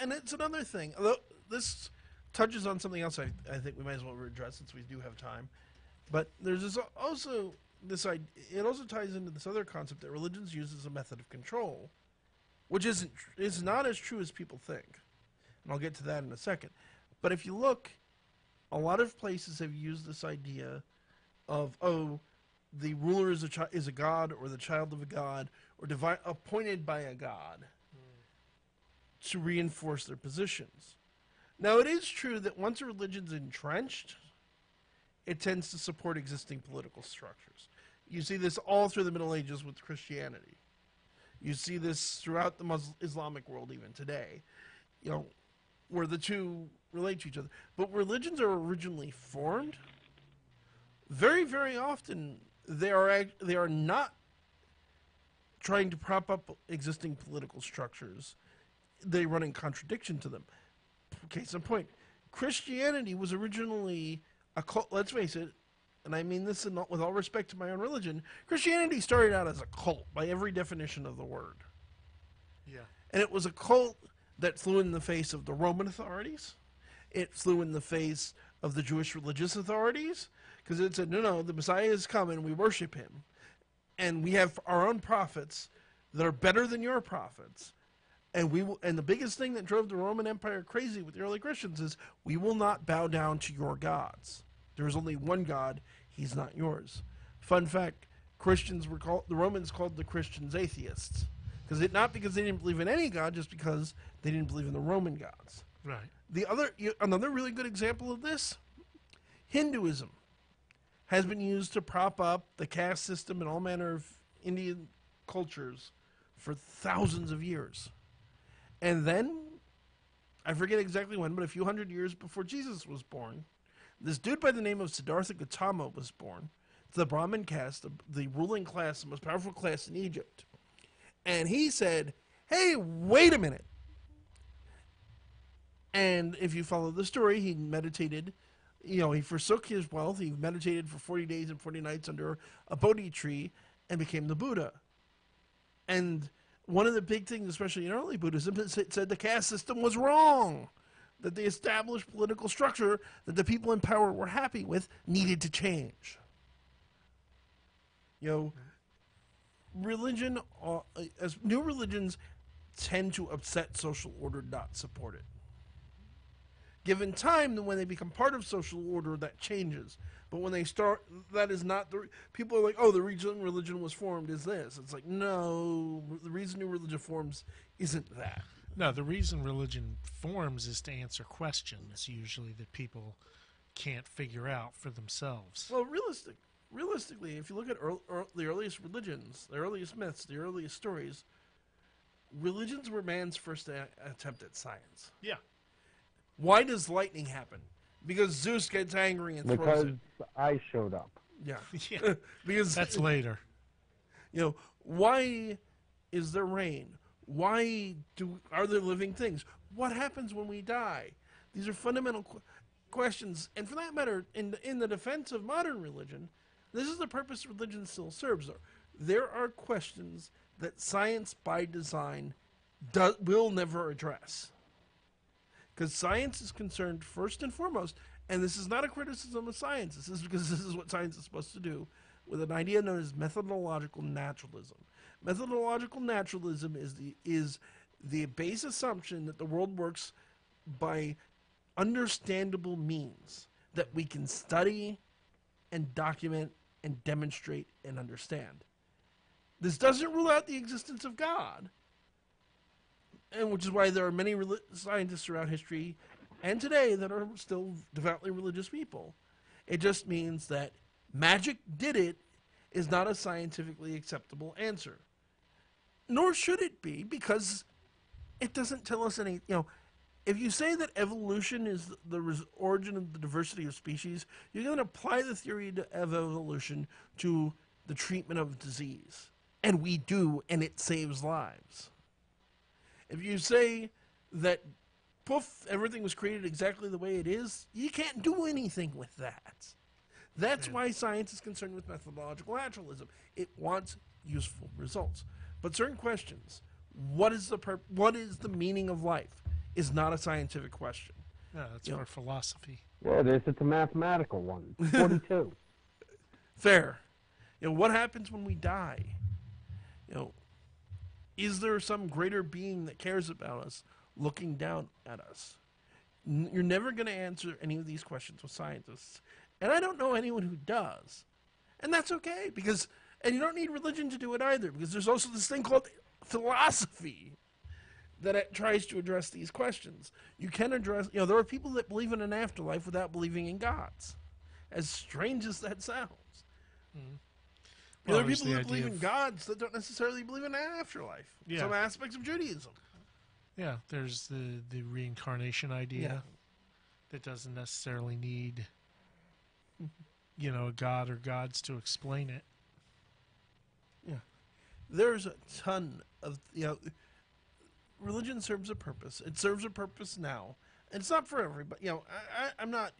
And it's another thing. Although this touches on something else I think we might as well address since we do have time. But there's it also ties into this other concept that religion's used as a method of control, which is not as true as people think. And I'll get to that in a second. But if you look, a lot of places have used this idea of, the ruler is a god, or the child of a god, or appointed by a god to reinforce their positions. Now, it is true that once a religion's entrenched, it tends to support existing political structures. You see this all through the Middle Ages with Christianity. You see this throughout the Islamic world even today, where the two relate to each other. But religions are originally formed. Very, very often, they are not trying to prop up existing political structures. They run in contradiction to them. Case in point, Christianity was originally a cult. Let's face it, and I mean this with all respect to my own religion, Christianity started out as a cult by every definition of the word. Yeah. And it was a cult that flew in the face of the Roman authorities. It flew in the face of the Jewish religious authorities, because it said, no, the Messiah is coming, we worship him. And we have our own prophets that are better than your prophets. And the biggest thing that drove the Roman Empire crazy with the early Christians is, we will not bow down to your gods. There is only one God, he's not yours. Fun fact, the Romans called the Christians atheists. Not because they didn't believe in any god, just because they didn't believe in the Roman gods. Right. Another really good example of this, Hinduism has been used to prop up the caste system and all manner of Indian cultures for thousands of years. And then, I forget exactly when, but a few hundred years before Jesus was born, this dude by the name of Siddhartha Gautama was born. It's the Brahmin caste, the ruling class, the most powerful class in Egypt. And he said, hey, wait a minute. And if you follow the story, he meditated. He forsook his wealth. He meditated for 40 days and 40 nights under a Bodhi tree and became the Buddha. And one of the big things, especially in early Buddhism, said the caste system was wrong. That the established political structure that the people in power were happy with needed to change. Religion, as new religions tend to upset social order, not support it. Given time, then when they become part of social order, that changes. But when they start, that is not people are like, the reason religion was formed is this. It's like, no, the reason new religion forms isn't that. No, the reason religion forms is to answer questions, usually, that people can't figure out for themselves. Well, realistically, if you look at the earliest religions, the earliest myths, the earliest stories, religions were man's first attempt at science. Yeah. Why does lightning happen? Because Zeus gets angry and throws it. Because I showed up. Yeah. Yeah. Because that's later. Why is there rain? Why are there living things? What happens when we die? These are fundamental questions, and for that matter, in the defense of modern religion, this is the purpose religion still serves. There are questions that science by design will never address. Because science is concerned first and foremost, and this is not a criticism of science, this is because this is what science is supposed to do, with an idea known as methodological naturalism. Methodological naturalism is the base assumption that the world works by understandable means that we can study and document and demonstrate and understand. This doesn't rule out the existence of God, and which is why there are many scientists throughout history and today that are still devoutly religious people. It just means that magic did it is not a scientifically acceptable answer. Nor should it be, because it doesn't tell us any, if you say that evolution is the origin of the diversity of species, you're going to apply the theory of evolution to the treatment of disease. And we do, and it saves lives. If you say that, poof, everything was created exactly the way it is, you can't do anything with that. That's why science is concerned with methodological naturalism. It wants useful results. But certain questions, what is the meaning of life, is not a scientific question. Yeah, that's for philosophy. Yeah, it's a mathematical one. 42. Fair. What happens when we die? Is there some greater being that cares about us looking down at us? You're never going to answer any of these questions with scientists. And I don't know anyone who does. And that's okay, and you don't need religion to do it either, because there's also this thing called philosophy that it tries to address these questions. You can address, there are people that believe in an afterlife without believing in gods, as strange as that sounds. Mm-hmm. There are people that believe in gods that don't necessarily believe in an afterlife. Yeah. Some aspects of Judaism. Yeah, there's the reincarnation idea that doesn't necessarily need, a god or gods to explain it. Yeah. There's a ton of, religion serves a purpose. It serves a purpose now. And it's not for everybody. I'm not,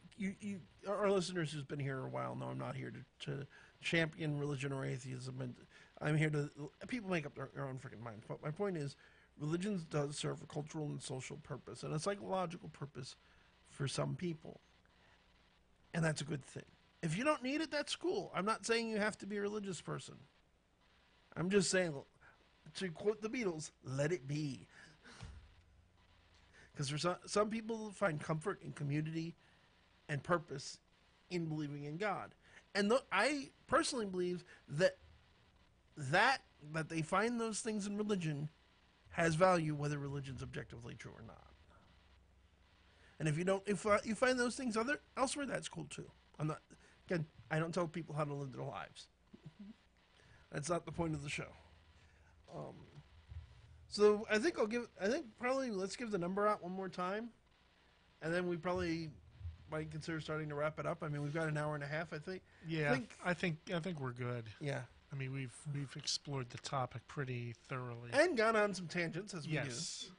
our listeners who's been here a while know I'm not here to champion religion or atheism. And I'm here to, people make up their own freaking minds. But my point is, religion does serve a cultural and social purpose and a psychological purpose for some people. And that's a good thing. If you don't need it, that's cool. I'm not saying you have to be a religious person. I'm just saying, to quote the Beatles, let it be. Because for some people find comfort in community and purpose in believing in God. And I personally believe that they find those things in religion has value, whether religion's objectively true or not. And if you find those things elsewhere, that's cool too. I don't tell people how to live their lives. That's not the point of the show. So I think probably let's give the number out one more time, and then we probably might consider starting to wrap it up. I mean, we've got an hour and a half, I think. Yeah, I think we're good. Yeah. I mean, we've explored the topic pretty thoroughly and gone on some tangents as we do. Yes.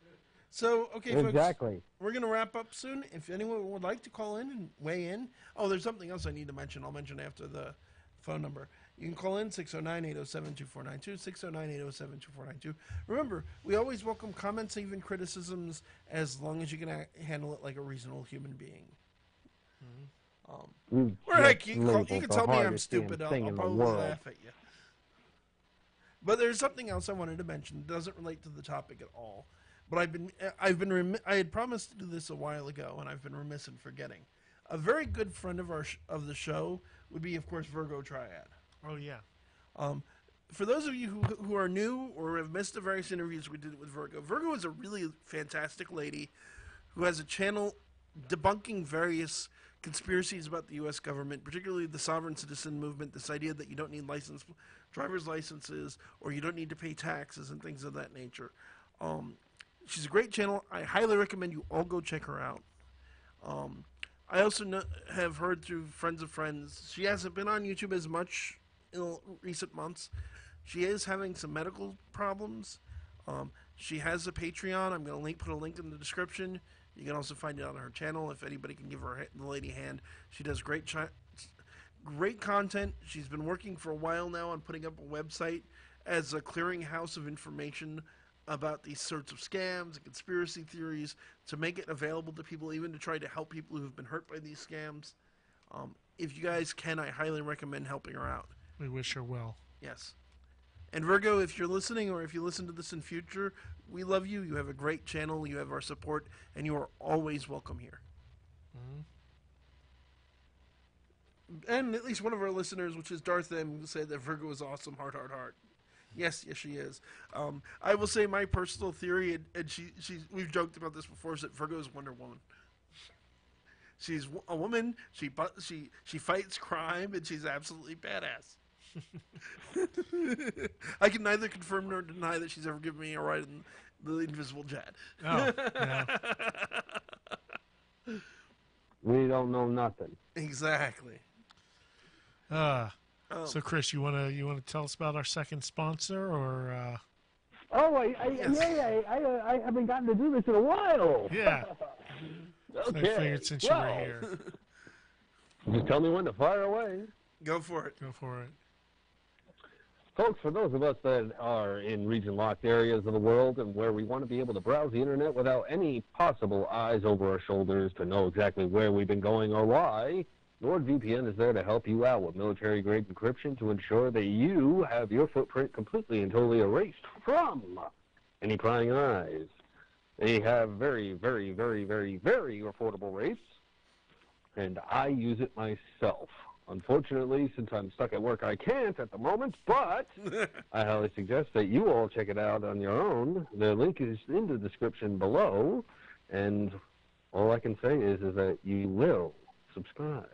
So, okay, Exactly. folks, we're going to wrap up soon. If anyone would like to call in and weigh in. Oh, there's something else I need to mention. I'll mention after the phone number. You can call in 609-807-2492, 609-807-2492. Remember, we always welcome comments, even criticisms, as long as you can handle it like a reasonable human being. Or heck, you can tell me I'm stupid. I'll probably laugh at you. But there's something else I wanted to mention. It doesn't relate to the topic at all. But I had promised to do this a while ago, and I've been remiss in forgetting. A very good friend of the show would be, of course, Virgo Triad. Oh yeah. For those of you who are new or have missed the various interviews we did with Virgo, Virgo is a really fantastic lady who has a channel debunking various conspiracies about the U.S. government, particularly the sovereign citizen movement, this idea that you don't need driver's licenses or you don't need to pay taxes and things of that nature. She's a great channel. I highly recommend you all go check her out. I also have heard through friends of friends, she hasn't been on YouTube as much in recent months, She is having some medical problems. She has a Patreon. I'm going to put a link in the description. You can also find it on her channel if anybody can give her the lady a hand. She does great content. She's been working for a while now on putting up a website as a clearinghouse of information about these sorts of scams and conspiracy theories to make it available to people, even to try to help people who have been hurt by these scams. If you guys can, I highly recommend helping her out. We wish her well. Yes. And Virgo, if you're listening or if you listen to this in future, we love you. You have a great channel. You have our support, and you are always welcome here. And at least one of our listeners, which is Darth M, said that Virgo is awesome. Heart, heart, heart. Yes, she is. I will say my personal theory, and we've joked about this before, is that Virgo is Wonder Woman. She's a woman. She fights crime, and she's absolutely badass. I can neither confirm nor deny that she's ever given me a ride in the Invisible Jet. Oh, yeah. We don't know nothing. Exactly. So, Chris, you wanna tell us about our second sponsor, or? Yes. I haven't gotten to do this in a while. Yeah. Okay. I figured since you were here. Just tell me when to fire away. Go for it. Go for it. Folks, for those of us that are in region-locked areas of the world and where we want to be able to browse the internet without any possible eyes over our shoulders to know exactly where we've been going or why, NordVPN is there to help you out with military-grade encryption to ensure that you have your footprint completely and totally erased from any prying eyes. They have very, very, very, very, very affordable rates, and I use it myself. Unfortunately, since I'm stuck at work, I can't at the moment, but I highly suggest that you all check it out on your own. The link is in the description below, and all I can say is that you will subscribe.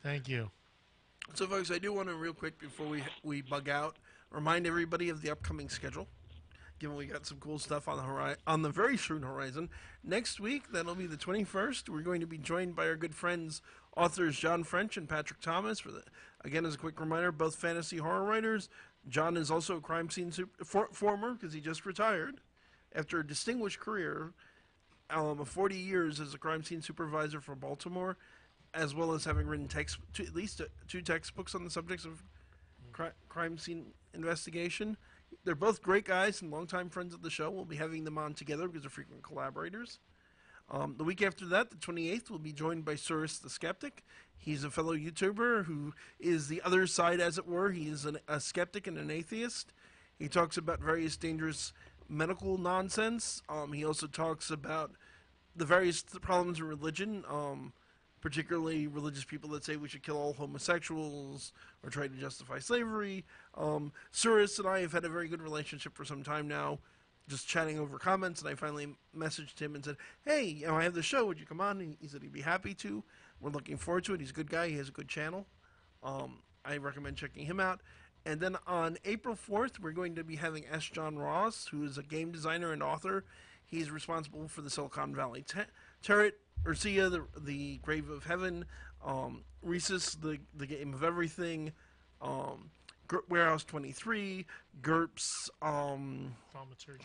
Thank you. So, folks, I do want to, real quick, before we bug out, remind everybody of the upcoming schedule. Given we got some cool stuff on the very soon horizon. Next week, that'll be the 21st, we're going to be joined by our good friends, authors John French and Patrick Thomas. Again, as a quick reminder, both fantasy horror writers. John is also a crime scene former, because he just retired, after a distinguished career of 40 years as a crime scene supervisor for Baltimore, as well as having written at least two textbooks on the subjects of crime scene investigation. They're both great guys and longtime friends of the show. We'll be having them on together because they're frequent collaborators. The week after that, the 28th, we'll be joined by Cyrus the Skeptic. He's a fellow YouTuber who is the other side, as it were. He is a skeptic and an atheist. He talks about various dangerous medical nonsense. He also talks about the various problems in religion, particularly religious people that say we should kill all homosexuals or try to justify slavery. Cyrus and I have had a very good relationship for some time now, just chatting over comments, and I finally messaged him and said, hey, I have the show, would you come on? And he said he'd be happy to. We're looking forward to it. He's a good guy. He has a good channel. I recommend checking him out. And then on April 4th, we're going to be having S. John Ross, who is a game designer and author. He's responsible for the Silicon Valley Turret, Ursia, the Grave of Heaven, Rhesus, the Game of Everything, Warehouse 23, GURPS,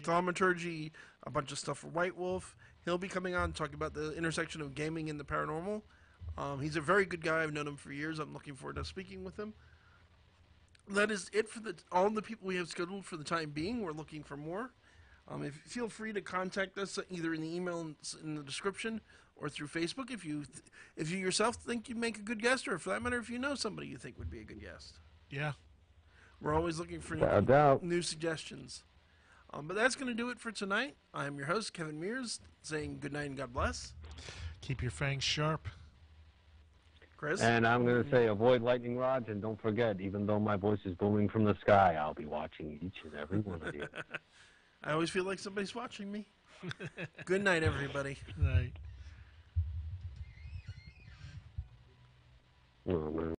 Thaumaturgy, a bunch of stuff for White Wolf. He'll be coming on to talk about the intersection of gaming and the paranormal. He's a very good guy. I've known him for years. I'm looking forward to speaking with him. That is it for all the people we have scheduled for the time being. We're looking for more. Feel free to contact us either in the email in the description or through Facebook if you yourself think you'd make a good guest, or for that matter, if you know somebody you think would be a good guest. Yeah. We're always looking for new suggestions. But that's going to do it for tonight. I'm your host, Kevin Mears, saying good night and God bless. Keep your fangs sharp. Chris? And I'm going to say avoid lightning rods, and don't forget, even though my voice is booming from the sky, I'll be watching each and every one of you. I always feel like somebody's watching me. Good night, everybody. Night. Oh, man.